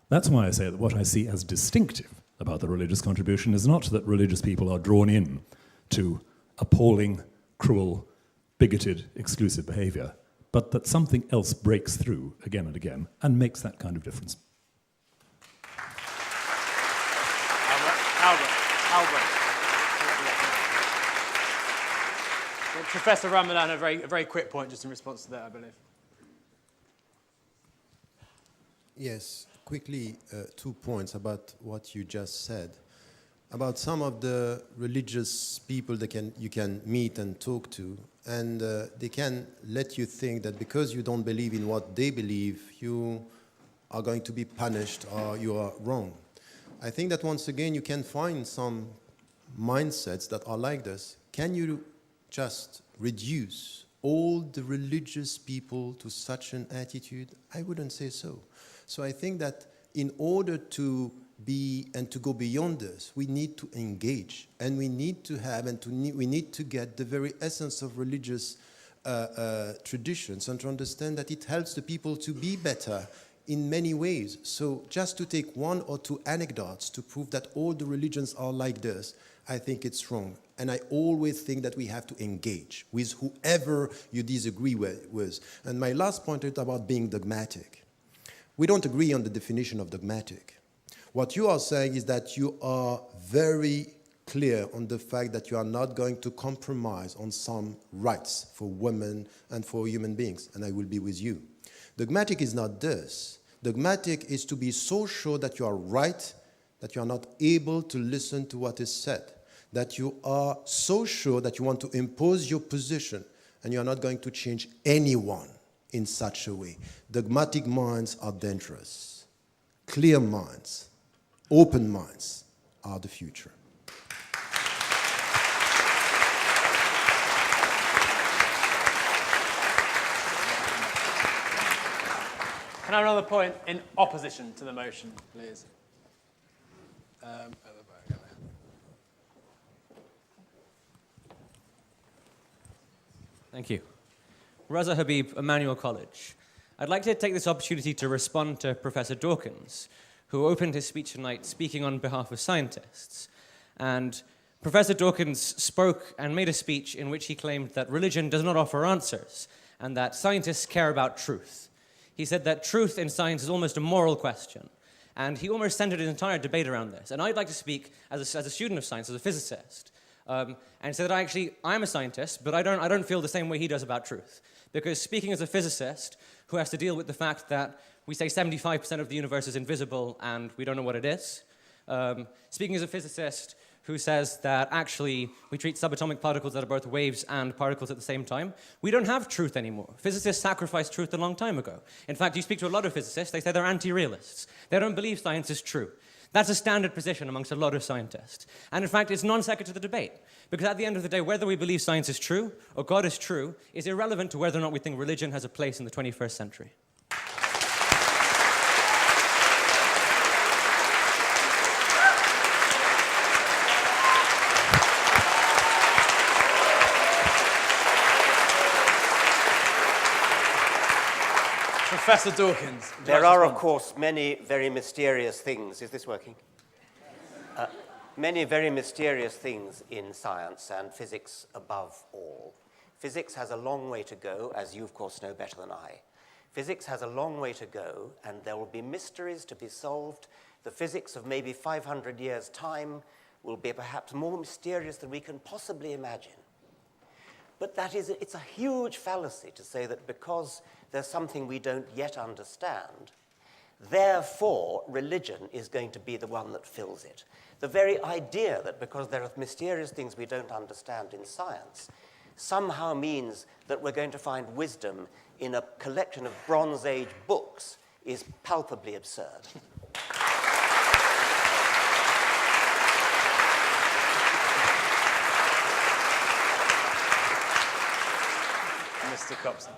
That's why I say that what I see as distinctive about the religious contribution is not that religious people are drawn in to appalling, cruel, bigoted, exclusive behavior, but that something else breaks through again and again and makes that kind of difference. Albert. Professor Ramadan, a very quick point just in response to that, I believe. Yes, quickly, 2 points about what you just said. About some of the religious people that you can meet and talk to, and they can let you think that because you don't believe in what they believe, you are going to be punished or you are wrong. I think that once again you can find some mindsets that are like this. Can you just reduce all the religious people to such an attitude? I wouldn't say so. So I think that in order to be and to go beyond this, we need to engage, and we need to have we need to get the very essence of religious traditions and to understand that it helps the people to be better in many ways. So just to take one or two anecdotes to prove that all the religions are like this, I think it's wrong. And I always think that we have to engage with whoever you disagree with. And my last point is about being dogmatic. We don't agree on the definition of dogmatic. What you are saying is that you are very clear on the fact that you are not going to compromise on some rights for women and for human beings, and I will be with you. Dogmatic is not this. Dogmatic is to be so sure that you are right, that you are not able to listen to what is said, that you are so sure that you want to impose your position, and you are not going to change anyone in such a way. Dogmatic minds are dangerous. Clear minds, open minds are the future. Can I have another point in opposition to the motion, please? Thank you. Raza Habib, Emmanuel College. I'd like to take this opportunity to respond to Professor Dawkins, who opened his speech tonight speaking on behalf of scientists. And Professor Dawkins spoke and made a speech in which he claimed that religion does not offer answers and that scientists care about truth. He said that truth in science is almost a moral question, and he almost centered his entire debate around this. And I'd like to speak, as a student of science, as a physicist, And so that I'm a scientist, but I don't feel the same way he does about truth. Because speaking as a physicist who has to deal with the fact that we say 75% of the universe is invisible and we don't know what it is, speaking as a physicist who says that actually we treat subatomic particles that are both waves and particles at the same time, we don't have truth anymore. Physicists sacrificed truth a long time ago. In fact, you speak to a lot of physicists, they say they're anti-realists. They don't believe science is true. That's a standard position amongst a lot of scientists. And in fact, it's non sequitur to the debate. Because at the end of the day, whether we believe science is true or God is true is irrelevant to whether or not we think religion has a place in the 21st century. Professor Dawkins. There are, of course, many very mysterious things. Is this working? Many very mysterious things in science, and physics above all. Physics has a long way to go, as you, of course, know better than I. Physics has a long way to go, and there will be mysteries to be solved. The physics of maybe 500 years' time will be perhaps more mysterious than we can possibly imagine. But it's a huge fallacy to say that because there's something we don't yet understand, therefore religion is going to be the one that fills it. The very idea that because there are mysterious things we don't understand in science somehow means that we're going to find wisdom in a collection of Bronze Age books is palpably absurd. Mr. Copson.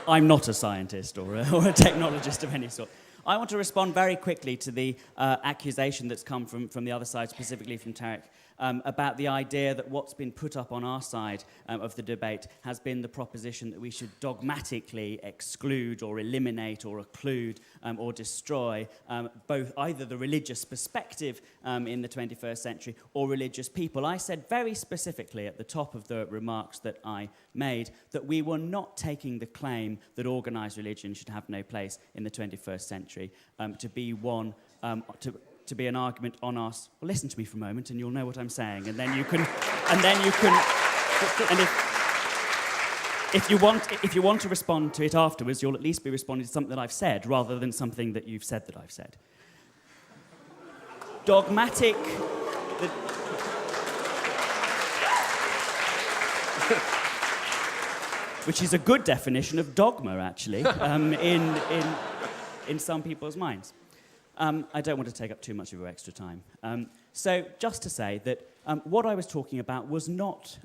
I'm not a scientist or a technologist of any sort. I want to respond very quickly to the accusation that's come from the other side, specifically from Tarek, about the idea that what's been put up on our side of the debate has been the proposition that we should dogmatically exclude or eliminate or occlude or destroy both either the religious perspective in the 21st century or religious people. I said very specifically at the top of the remarks that I made that we were not taking the claim that organised religion should have no place in the 21st century to be one to be an argument on us. Well, listen to me for a moment, and you'll know what I'm saying, and then you can, and if you want to respond to it afterwards, you'll at least be responding to something that I've said, rather than something that you've said that I've said. Dogmatic. Which is a good definition of dogma, actually, in some people's minds. I don't want to take up too much of your extra time. So just to say that what I was talking about was not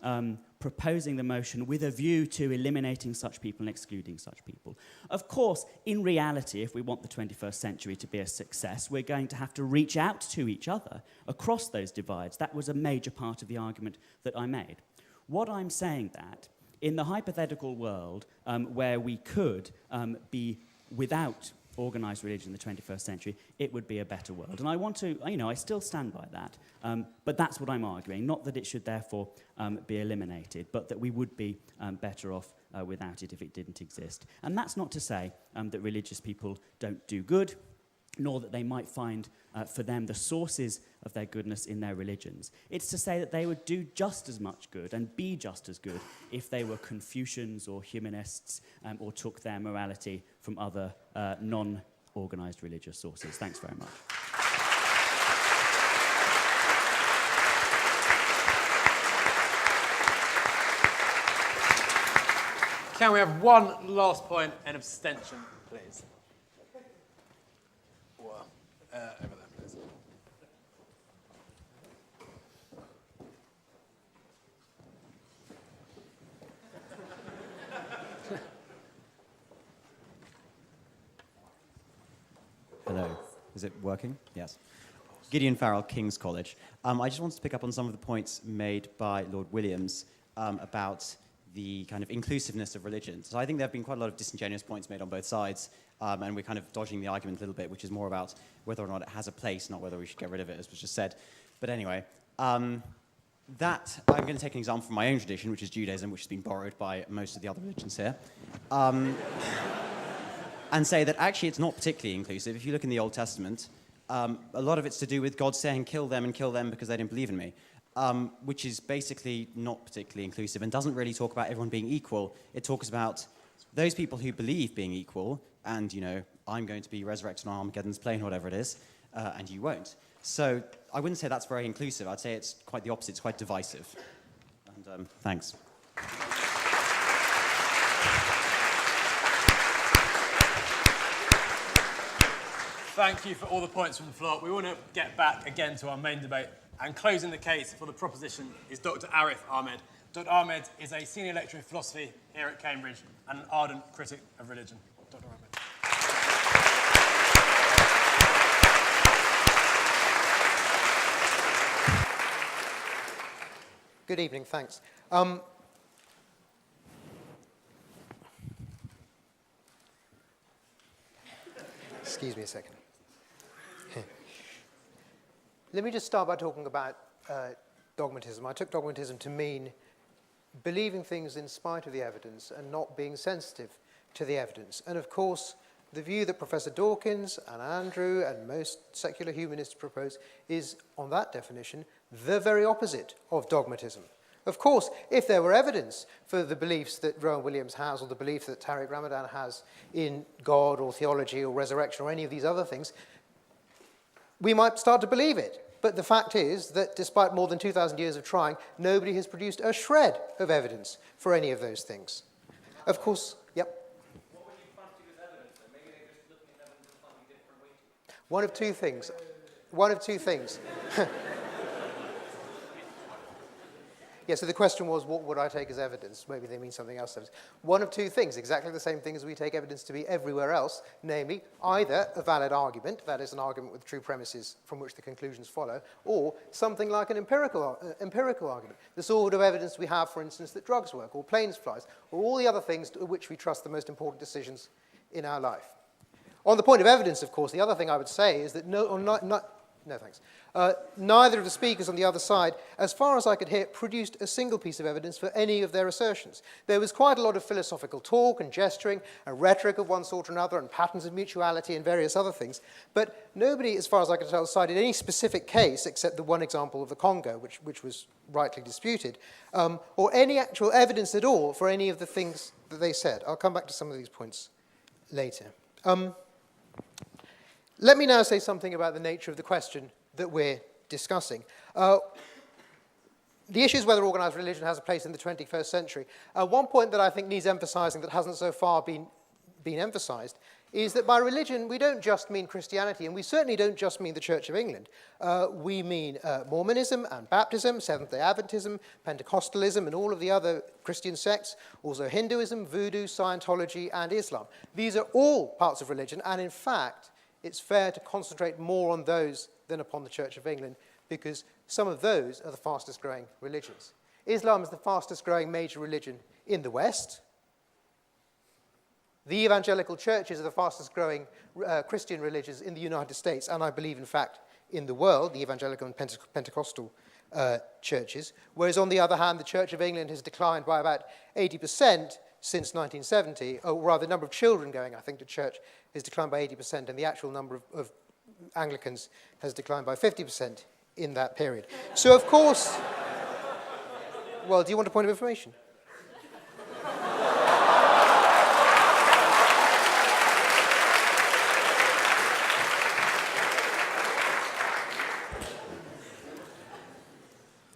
proposing the motion with a view to eliminating such people and excluding such people. Of course, in reality, if we want the 21st century to be a success, we're going to have to reach out to each other across those divides. That was a major part of the argument that I made. What I'm saying that, in the hypothetical world where we could be without organised religion in the 21st century, it would be a better world. And I want to, I still stand by that, but that's what I'm arguing. Not that it should therefore be eliminated, but that we would be better off without it if it didn't exist. And that's not to say that religious people don't do good, nor that they might find for them the sources of their goodness in their religions. It's to say that they would do just as much good and be just as good if they were Confucians or humanists or took their morality from other non-organised religious sources. Thanks very much. Can we have one last point, an abstention, please? Well, over there, please. Hello. Is it working? Yes. Gideon Farrell, King's College. I just wanted to pick up on some of the points made by Lord Williams about the kind of inclusiveness of religion. So I think there have been quite a lot of disingenuous points made on both sides, and we're kind of dodging the argument a little bit, which is more about whether or not it has a place, not whether we should get rid of it, as was just said. But anyway, I'm going to take an example from my own tradition, which is Judaism, which has been borrowed by most of the other religions here, and say that actually it's not particularly inclusive. If you look in the Old Testament, A lot of it's to do with God saying, kill them because they didn't believe in me, which is basically not particularly inclusive and doesn't really talk about everyone being equal. It talks about those people who believe being equal and, you know, I'm going to be resurrected on Armageddon's plane, whatever it is, and you won't. So I wouldn't say that's very inclusive. I'd say it's quite the opposite. It's quite divisive. And thanks. Thank you for all the points from the floor. We want to get back again to our main debate. And closing the case for the proposition is Dr. Arif Ahmed. Dr. Ahmed is a senior lecturer in philosophy here at Cambridge and an ardent critic of religion. Dr. Ahmed. Good evening, thanks. Excuse me a second. Let me just start by talking about dogmatism. I took dogmatism to mean believing things in spite of the evidence and not being sensitive to the evidence. And of course, the view that Professor Dawkins and Andrew and most secular humanists propose is, on that definition, the very opposite of dogmatism. Of course, if there were evidence for the beliefs that Rowan Williams has or the belief that Tariq Ramadan has in God or theology or resurrection or any of these other things, we might start to believe it. But the fact is that despite more than 2,000 years of trying, nobody has produced a shred of evidence for any of those things. Of course, yep. What would you fancy as evidence? Maybe they're just looking at evidence in a slightly different way. One of two things. One of two things. Yeah, so the question was, what would I take as evidence? Maybe they mean something else. One of two things, exactly the same thing as we take evidence to be everywhere else, namely either a valid argument, that is an argument with true premises from which the conclusions follow, or something like an empirical argument, the sort of evidence we have, for instance, that drugs work, or planes flies, or all the other things to which we trust the most important decisions in our life. On the point of evidence, of course, the other thing I would say is that neither of the speakers on the other side, as far as I could hear, produced a single piece of evidence for any of their assertions. There was quite a lot of philosophical talk and gesturing and rhetoric of one sort or another and patterns of mutuality and various other things, but nobody, as far as I could tell, cited any specific case except the one example of the Congo, which was rightly disputed, or any actual evidence at all for any of the things that they said. I'll come back to some of these points later. Let me now say something about the nature of the question that we're discussing. The issue is whether organised religion has a place in the 21st century. One point that I think needs emphasising that hasn't so far been emphasised is that by religion we don't just mean Christianity, and we certainly don't just mean the Church of England. We mean Mormonism and Baptism, Seventh-day Adventism, Pentecostalism, and all of the other Christian sects, also Hinduism, Voodoo, Scientology, and Islam. These are all parts of religion, and in fact, it's fair to concentrate more on those than upon the Church of England, because some of those are the fastest growing religions. Islam is the fastest growing major religion in the West. The evangelical churches are the fastest growing Christian religions in the United States, and I believe, in fact, in the world, the evangelical and Pentecostal churches. Whereas, on the other hand, the Church of England has declined by about 80% since 1970, or rather, the number of children going, I think, to church has declined by 80%, and the actual number of Anglicans has declined by 50% in that period. So, of course, well, do you want a point of information?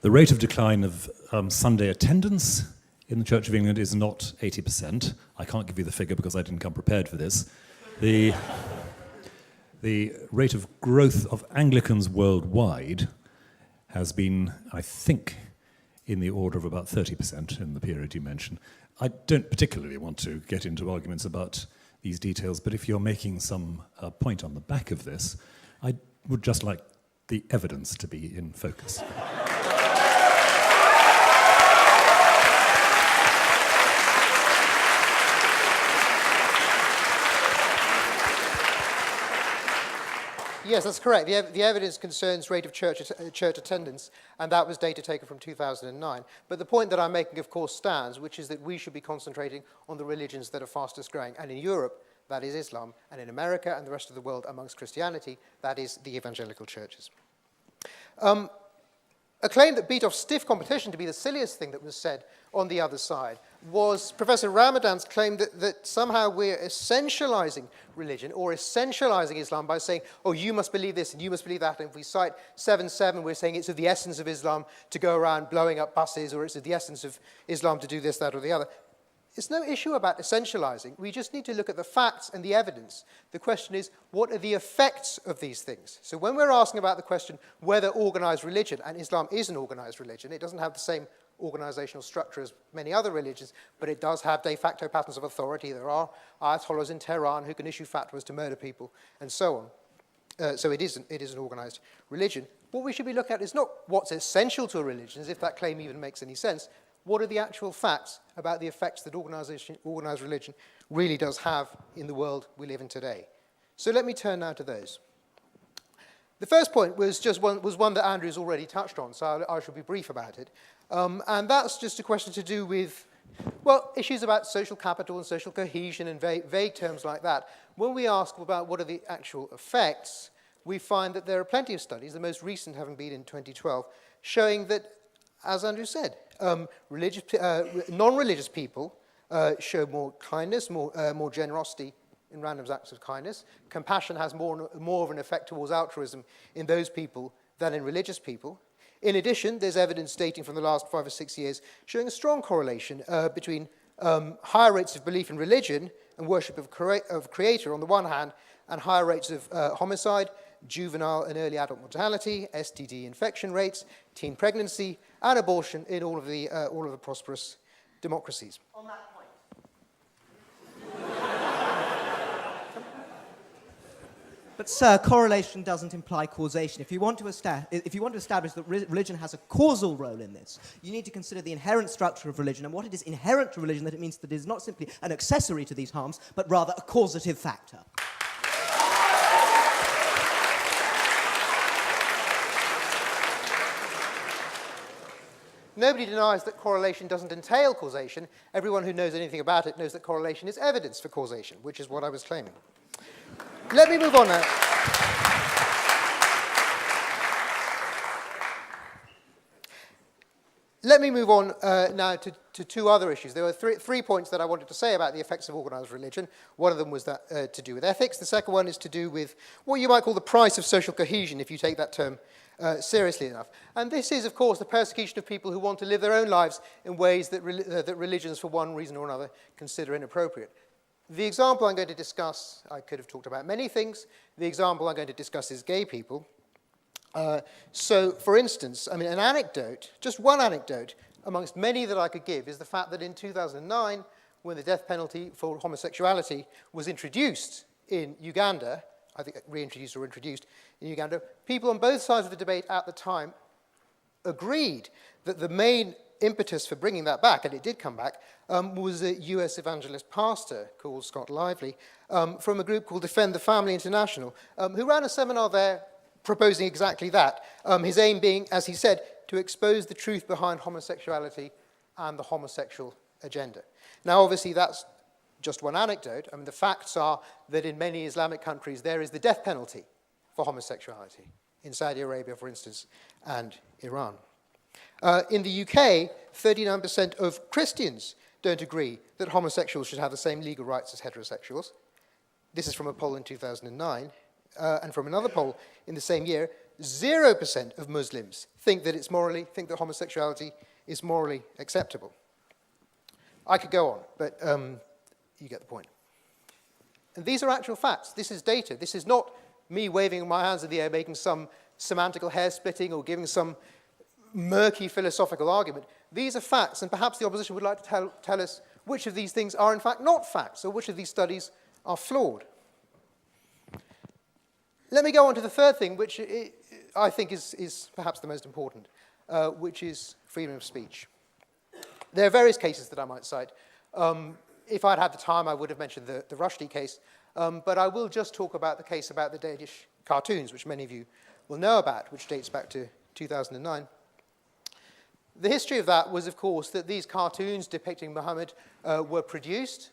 The rate of decline of Sunday attendance in the Church of England is not 80%. I can't give you the figure because I didn't come prepared for this. The rate of growth of Anglicans worldwide has been, I think, in the order of about 30% in the period you mentioned. I don't particularly want to get into arguments about these details, but if you're making some point on the back of this, I would just like the evidence to be in focus. Yes, that's correct. The evidence concerns rate of church attendance, and that was data taken from 2009. But the point that I'm making, of course, stands, which is that we should be concentrating on the religions that are fastest growing. And in Europe, that is Islam, and in America and the rest of the world amongst Christianity, that is the evangelical churches. A claim that beat off stiff competition to be the silliest thing that was said on the other side was Professor Ramadan's claim that somehow we're essentializing religion or essentializing Islam by saying, oh, you must believe this and you must believe that. And if we cite 7:7, we're saying it's of the essence of Islam to go around blowing up buses, or it's of the essence of Islam to do this, that, or the other. It's no issue about essentializing. We just need to look at the facts and the evidence. The question is, what are the effects of these things? So when we're asking about the question whether organized religion, and Islam is an organized religion, it doesn't have the same organizational structure as many other religions, but it does have de facto patterns of authority. There are ayatollahs in Tehran who can issue fatwas to murder people, and so on. So it is an organized religion. What we should be looking at is not what's essential to a religion, as if that claim even makes any sense. What are the actual facts about the effects that organized religion really does have in the world we live in today? So let me turn now to those. The first point was one that Andrew's already touched on, so I shall be brief about it. And that's just a question to do with, well, issues about social capital and social cohesion and vague terms like that. When we ask about what are the actual effects, we find that there are plenty of studies, the most recent having been in 2012, showing that, as Andrew said, non-religious people show more kindness, more generosity in random acts of kindness. Compassion has more of an effect towards altruism in those people than in religious people. In addition, there's evidence dating from the last 5 or 6 years showing a strong correlation between higher rates of belief in religion and worship of Creator on the one hand, and higher rates of homicide, juvenile and early adult mortality, STD infection rates, teen pregnancy, and abortion in all of the prosperous democracies. On that point. But, sir, correlation doesn't imply causation. If you want to establish that religion has a causal role in this, you need to consider the inherent structure of religion and what it is inherent to religion, that it means that it is not simply an accessory to these harms, but rather a causative factor. Nobody denies that correlation doesn't entail causation. Everyone who knows anything about it knows that correlation is evidence for causation, which is what I was claiming. Let me move on now. Let me move on now to two other issues. There were three points that I wanted to say about the effects of organized religion. One of them was that to do with ethics. The second one is to do with what you might call the price of social cohesion, if you take that term seriously enough. And this is, of course, the persecution of people who want to live their own lives in ways that religions, for one reason or another, consider inappropriate. The example I'm going to discuss, I could have talked about many things. The example I'm going to discuss is gay people. So, for instance, an anecdote, just one anecdote amongst many that I could give, is the fact that in 2009, when the death penalty for homosexuality was introduced in Uganda, I think reintroduced or introduced in Uganda, people on both sides of the debate at the time agreed that the main impetus for bringing that back, and it did come back, was a US evangelist pastor called Scott Lively from a group called Defend the Family International, who ran a seminar there proposing exactly that. His aim being, as he said, to expose the truth behind homosexuality and the homosexual agenda. Now, obviously, that's just one anecdote. The facts are that in many Islamic countries, there is the death penalty for homosexuality. In Saudi Arabia, for instance, and Iran. In the UK, 39% of Christians don't agree that homosexuals should have the same legal rights as heterosexuals. This is from a poll in 2009. And from another poll in the same year, 0% of Muslims think that homosexuality is morally acceptable. I could go on, but you get the point. And these are actual facts. This is data. This is not me waving my hands in the air, making some semantical hair-splitting or giving some murky philosophical argument. These are facts, and perhaps the opposition would like to tell us which of these things are in fact not facts, or which of these studies are flawed. Let me go on to the third thing, which I think is perhaps the most important, which is freedom of speech. There are various cases that I might cite. If I'd had the time, I would have mentioned the Rushdie case, but I will just talk about the case about the Danish cartoons, which many of you will know about, which dates back to 2009. The history of that was, of course, that these cartoons depicting Muhammad were produced.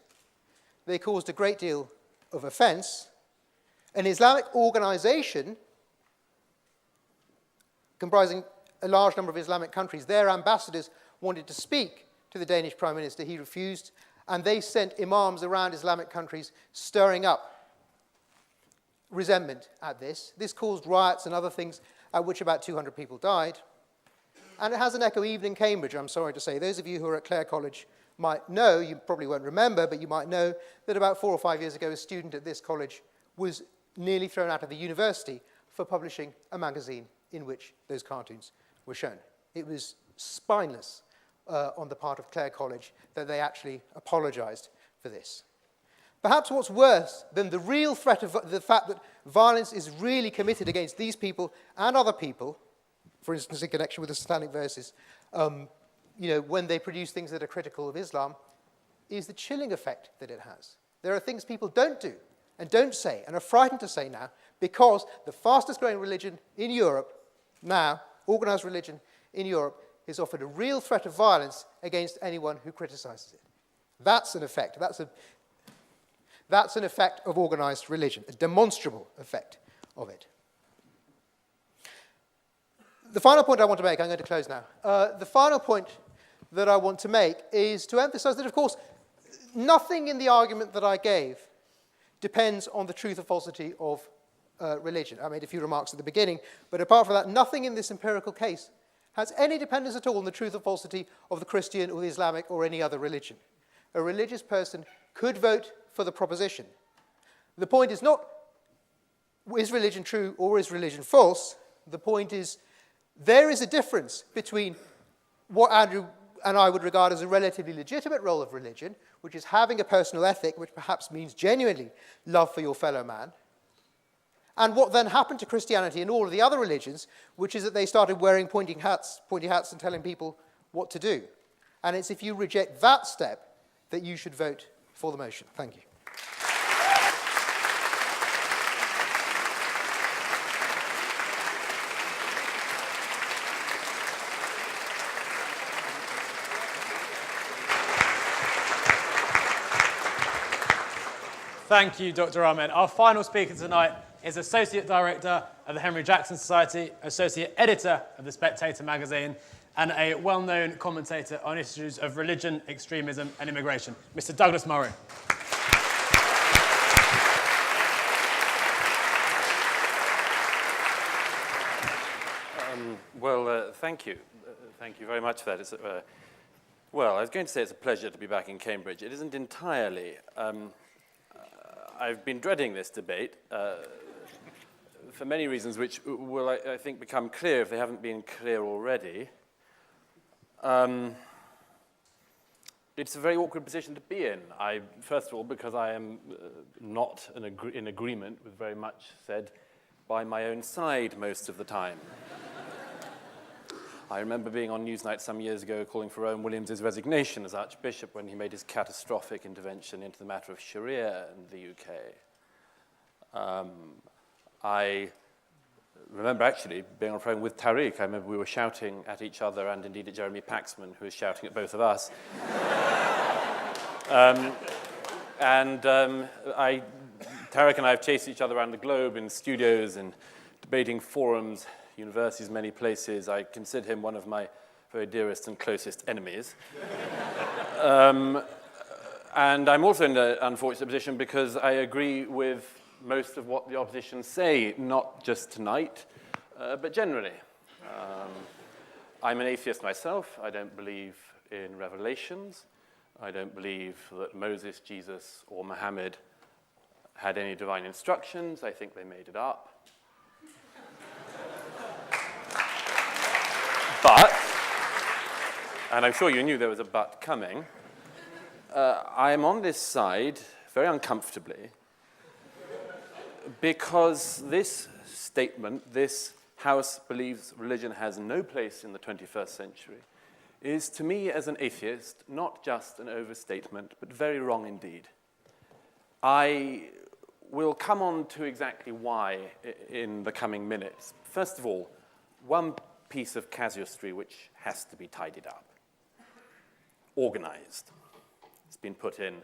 They caused a great deal of offence, an Islamic organisation comprising a large number of Islamic countries, their ambassadors wanted to speak to the Danish Prime Minister. He refused, and they sent imams around Islamic countries stirring up resentment at this. This caused riots and other things, at which about 200 people died. And it has an echo even in Cambridge, I'm sorry to say. Those of you who are at Clare College might know, you probably won't remember, but you might know that about 4 or 5 years ago, a student at this college was nearly thrown out of the university for publishing a magazine in which those cartoons were shown. It was spineless on the part of Clare College that they actually apologised for this. Perhaps what's worse than the real threat of the fact that violence is really committed against these people and other people, for instance, in connection with the Satanic Verses, when they produce things that are critical of Islam, is the chilling effect that it has. There are things people don't do and don't say and are frightened to say now because the fastest growing religion in Europe now, organised religion in Europe, is offered a real threat of violence against anyone who criticises it. That's an effect. That's an effect of organised religion, a demonstrable effect of it. The final point I want to make, I'm going to close now. The final point that I want to make is to emphasise that, of course, nothing in the argument that I gave depends on the truth or falsity of religion. I made a few remarks at the beginning, but apart from that, nothing in this empirical case has any dependence at all on the truth or falsity of the Christian or the Islamic or any other religion. A religious person could vote for the proposition. The point is not, is religion true or is religion false? The point is, there is a difference between what Andrew and I would regard as a relatively legitimate role of religion, which is having a personal ethic, which perhaps means genuinely love for your fellow man, and what then happened to Christianity and all of the other religions, which is that they started wearing pointy hats and telling people what to do. And it's if you reject that step that you should vote for the motion. Thank you. Thank you, Dr. Ahmed. Our final speaker tonight is Associate Director of the Henry Jackson Society, Associate Editor of The Spectator magazine, and a well-known commentator on issues of religion, extremism, and immigration, Mr. Douglas Murray. Thank you. Thank you very much for that. It's, well, I was going to say it's a pleasure to be back in Cambridge. It isn't entirely. I've been dreading this debate for many reasons which will, I think, become clear if they haven't been clear already. It's a very awkward position to be in. First of all, because I am not in agreement with very much said by my own side most of the time. I remember being on Newsnight some years ago calling for Owen Williams' resignation as Archbishop when he made his catastrophic intervention into the matter of Sharia in the UK. I remember actually being on a program with Tariq. I remember we were shouting at each other and indeed at Jeremy Paxman, who was shouting at both of us. Tariq and I have chased each other around the globe in studios and debating forums, universities, many places. I consider him one of my very dearest and closest enemies. And I'm also in an unfortunate position because I agree with most of what the opposition say, not just tonight, but generally. I'm an atheist myself. I don't believe in revelations. I don't believe that Moses, Jesus, or Muhammad had any divine instructions. I think they made it up. But, and I'm sure you knew there was a but coming, I am on this side very uncomfortably because this statement, this House believes religion has no place in the 21st century, is to me as an atheist not just an overstatement, but very wrong indeed. I will come on to exactly why in the coming minutes. First of all, one piece of casuistry which has to be tidied up. Organized. It's been put in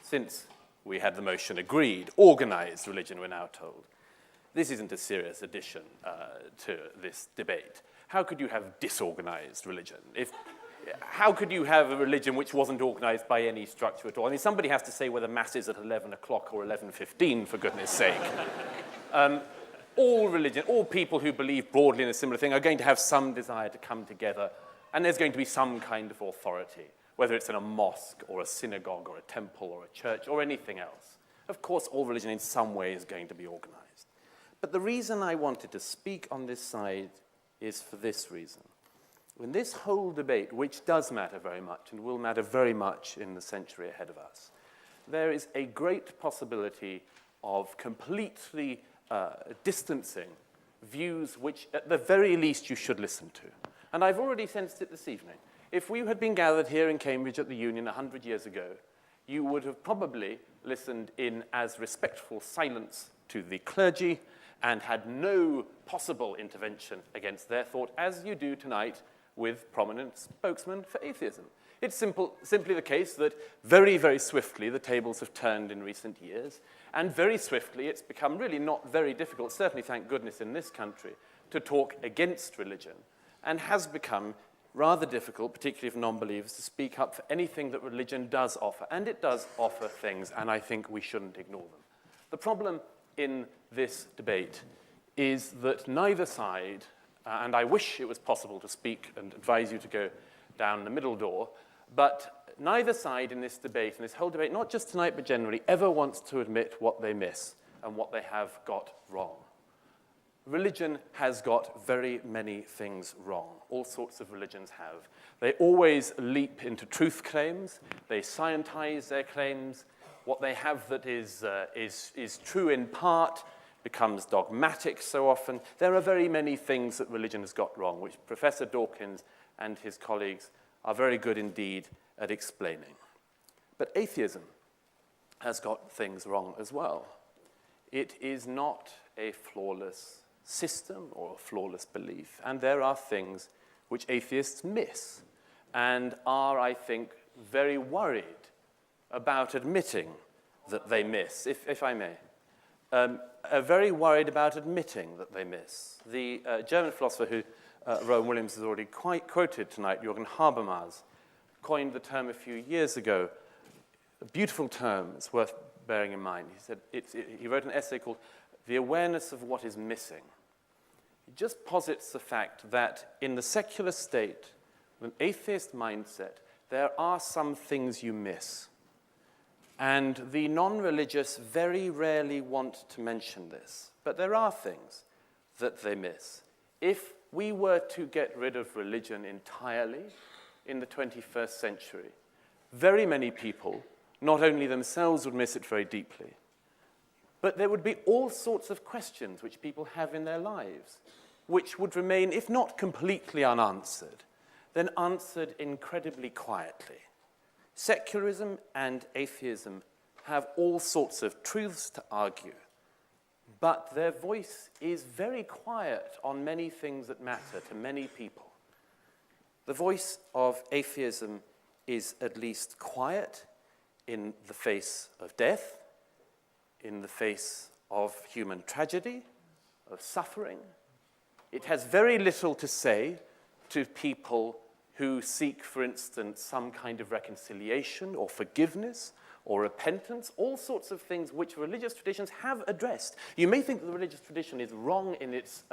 since We had the motion agreed. Organized religion, we're now told. This isn't a serious addition to this debate. How could you have disorganized religion? How could you have a religion which wasn't organized by any structure at all? I mean, somebody has to say whether Mass is at 11 o'clock or 11:15, for goodness sake. All religion, all people who believe broadly in a similar thing are going to have some desire to come together, and there's going to be some kind of authority, whether it's in a mosque or a synagogue or a temple or a church or anything else. Of course, all religion in some way is going to be organized. But the reason I wanted to speak on this side is for this reason. In this whole debate, which does matter very much and will matter very much in the century ahead of us, there is a great possibility of completely distancing views which, at the very least, you should listen to. And I've already sensed it this evening. If we had been gathered here in Cambridge at the Union 100 years ago, you would have probably listened in as respectful silence to the clergy and had no possible intervention against their thought, as you do tonight with prominent spokesmen for atheism. It's simply the case that very, very swiftly the tables have turned in recent years, and very swiftly it's become really not very difficult, certainly thank goodness in this country, to talk against religion, and has become rather difficult, particularly for non-believers, to speak up for anything that religion does offer. And it does offer things, and I think we shouldn't ignore them. The problem in this debate is that neither side, and I wish it was possible to speak and advise you to go down the middle door, but neither side in this debate, in this whole debate, not just tonight but generally, ever wants to admit what they miss and what they have got wrong. Religion has got very many things wrong. All sorts of religions have. They always leap into truth claims. They scientize their claims. What they have that is true in part becomes dogmatic so often. There are very many things that religion has got wrong, which Professor Dawkins and his colleagues are very good indeed at explaining. But atheism has got things wrong as well. It is not a flawless system or a flawless belief, and there are things which atheists miss and are, I think, very worried about admitting that they miss, if I may. Are very worried about admitting that they miss. The German philosopher who Rowan Williams has already quoted tonight, Jürgen Habermas, coined the term a few years ago. A beautiful term, it's worth bearing in mind. He said he wrote an essay called The Awareness of What is Missing. He just posits the fact that in the secular state, with an atheist mindset, there are some things you miss. And the non-religious very rarely want to mention this. But there are things that they miss. If we were to get rid of religion entirely in the 21st century, very many people, not only themselves would miss it very deeply, but there would be all sorts of questions which people have in their lives, which would remain, if not completely unanswered, then answered incredibly quietly. Secularism and atheism have all sorts of truths to argue, but their voice is very quiet on many things that matter to many people. The voice of atheism is at least quiet in the face of death, in the face of human tragedy, of suffering. It has very little to say to people who seek, for instance, some kind of reconciliation or forgiveness or repentance, all sorts of things which religious traditions have addressed. You may think that the religious tradition is wrong in its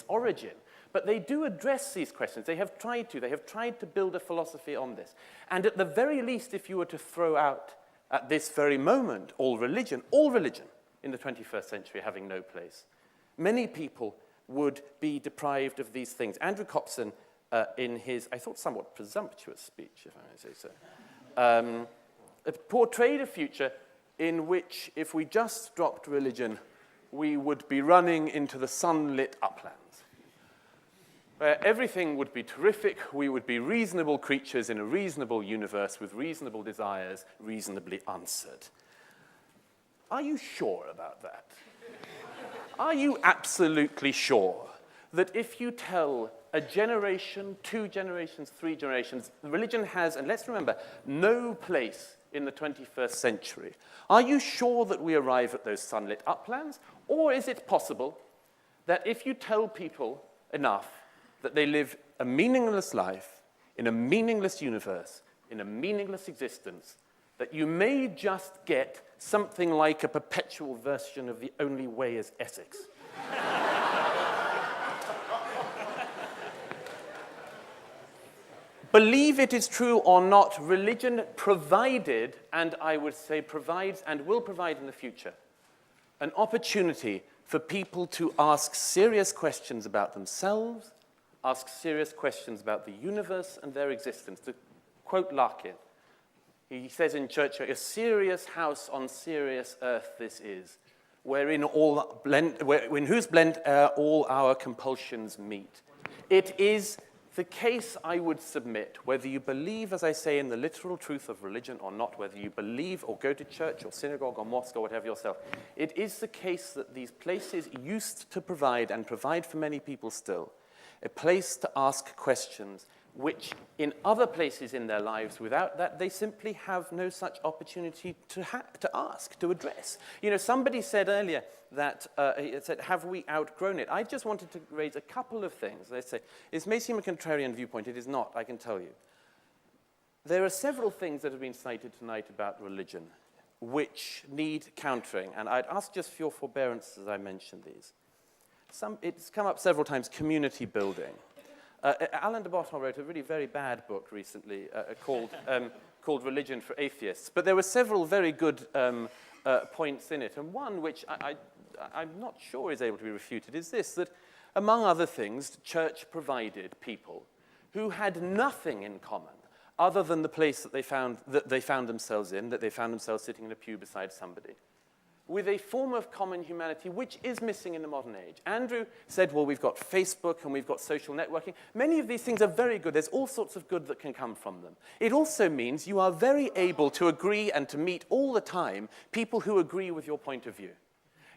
origin, but they do address these questions. They have tried to. They have tried to build a philosophy on this. And at the very least, if you were to throw out at this very moment all religion in the 21st century having no place, many people would be deprived of these things. Andrew Copson, in his, I thought, somewhat presumptuous speech, if I may say so, portrayed a future in which, if we just dropped religion, we would be running into the sunlit uplands, where everything would be terrific, we would be reasonable creatures in a reasonable universe with reasonable desires, reasonably answered. Are you sure about that? Are you absolutely sure that if you tell a generation, 2 generations, 3 generations. Religion has, and let's remember, no place in the 21st century. Are you sure that we arrive at those sunlit uplands? Or is it possible that if you tell people enough that they live a meaningless life in a meaningless universe, in a meaningless existence, that you may just get something like a perpetual version of The Only Way is Essex? Believe it is true or not, religion provided, and I would say provides and will provide in the future, an opportunity for people to ask serious questions about themselves, ask serious questions about the universe and their existence. To quote Larkin, he says in Churchill, "A serious house on serious earth this is, wherein in whose blent air all our compulsions meet." It is the case, I would submit, whether you believe, as I say, in the literal truth of religion or not, whether you believe or go to church or synagogue or mosque or whatever yourself, it is the case that these places used to provide, and provide for many people still, a place to ask questions which in other places in their lives, without that, they simply have no such opportunity to ask, to address. You know, somebody said earlier that, have we outgrown it? I just wanted to raise a couple of things. They say, it may seem a contrarian viewpoint. It is not, I can tell you. There are several things that have been cited tonight about religion which need countering, and I'd ask just for your forbearance as I mention these. It's come up several times, community building. Alain de Botton wrote a really very bad book recently called Religion for Atheists. But there were several very good points in it. And one which I'm not sure is able to be refuted is this, that among other things, church provided people who had nothing in common other than the place that they found themselves in, that they found themselves sitting in a pew beside somebody, with a form of common humanity which is missing in the modern age. Andrew said, well, we've got Facebook and we've got social networking. Many of these things are very good. There's all sorts of good that can come from them. It also means you are very able to agree and to meet all the time people who agree with your point of view.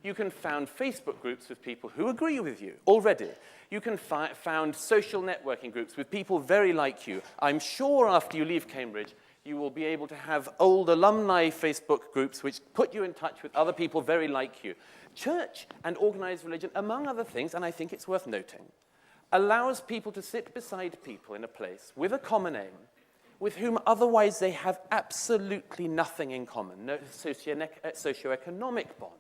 You can found Facebook groups with people who agree with you already. You can found social networking groups with people very like you. I'm sure after you leave Cambridge, you will be able to have old alumni Facebook groups which put you in touch with other people very like you. Church and organized religion, among other things, and I think it's worth noting, allows people to sit beside people in a place with a common aim, with whom otherwise they have absolutely nothing in common, no socioeconomic bond,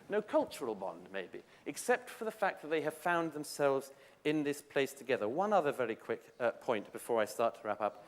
no cultural bond maybe, except for the fact that they have found themselves in this place together. One other very quick point before I start to wrap up.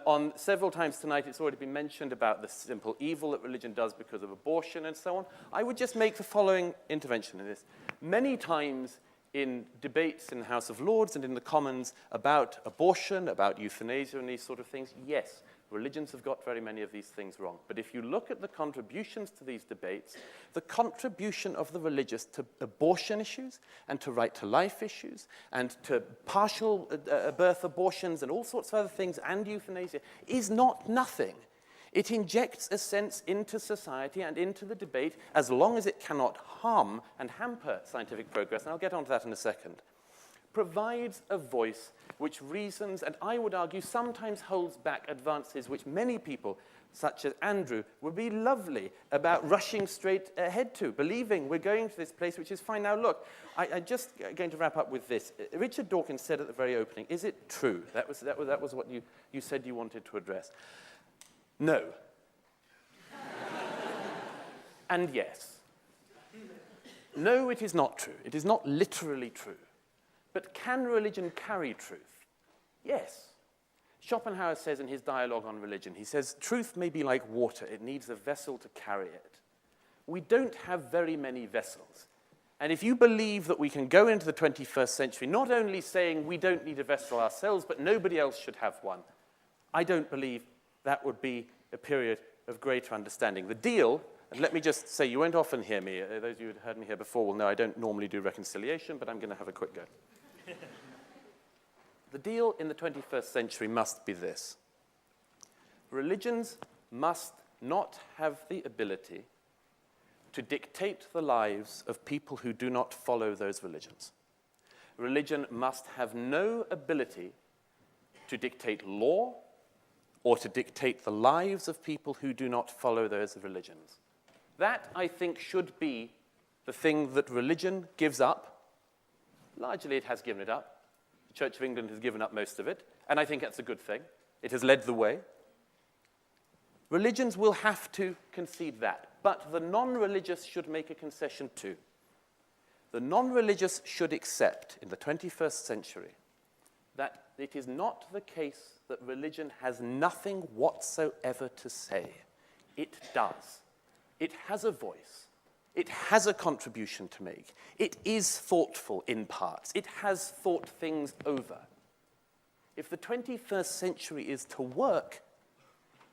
On several times tonight, it's already been mentioned about the simple evil that religion does because of abortion and so on. I would just make the following intervention in this. Many times in debates in the House of Lords and in the Commons about abortion, about euthanasia and these sort of things, yes, religions have got very many of these things wrong. But if you look at the contributions to these debates, the contribution of the religious to abortion issues and to right to life issues and to partial birth abortions and all sorts of other things and euthanasia is not nothing. It injects a sense into society and into the debate as long as it cannot harm and hamper scientific progress, and I'll get onto that in a second. Provides a voice which reasons, and I would argue sometimes holds back advances which many people, such as Andrew, would be lovely about rushing straight ahead to, believing we're going to this place which is fine. Now look, I'm just going to wrap up with this. Richard Dawkins said at the very opening, is it true? That was what you said you wanted to address. No. And yes. No, it is not true. It is not literally true. But can religion carry truth? Yes. Schopenhauer says in his dialogue on religion, he says, truth may be like water. It needs a vessel to carry it. We don't have very many vessels. And if you believe that we can go into the 21st century not only saying we don't need a vessel ourselves, but nobody else should have one, I don't believe that would be a period of greater understanding. The deal, and let me just say, you won't often hear me. Those of you who have heard me here before will know I don't normally do reconciliation, but I'm going to have a quick go. The deal in the 21st century must be this. Religions must not have the ability to dictate the lives of people who do not follow those religions. religion must have no ability to dictate law or to dictate the lives of people who do not follow those religions. That, I think, should be the thing that religion gives up. Largely it has given it up. The Church of England has given up most of it, and I think that's a good thing. It has led the way. Religions will have to concede that, but the non-religious should make a concession too. The non-religious should accept in the 21st century that it is not the case that religion has nothing whatsoever to say. It does. It has a voice. It has a contribution to make. It is thoughtful in parts. It has thought things over. If the 21st century is to work,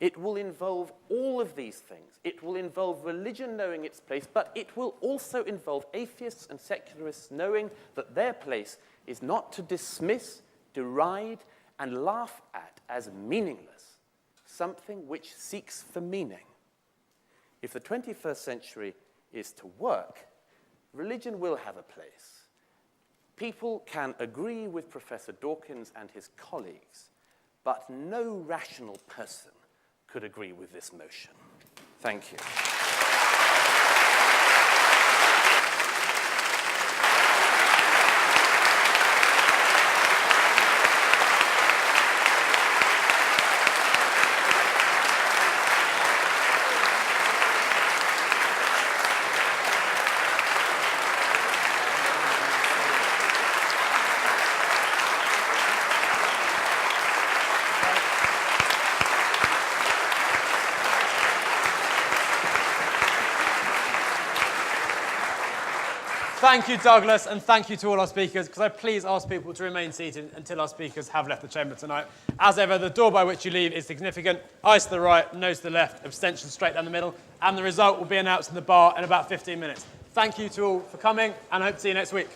it will involve all of these things. It will involve religion knowing its place, but it will also involve atheists and secularists knowing that their place is not to dismiss, deride, and laugh at as meaningless something which seeks for meaning. If the 21st century is to work, religion will have a place. People can agree with Professor Dawkins and his colleagues, but no rational person could agree with this motion. Thank you. Thank you, Douglas, and thank you to all our speakers. Could I please ask people to remain seated until our speakers have left the chamber tonight? As ever, the door by which you leave is significant. Eyes to the right, nose to the left, abstention straight down the middle, and the result will be announced in the bar in about 15 minutes. Thank you to all for coming, and I hope to see you next week.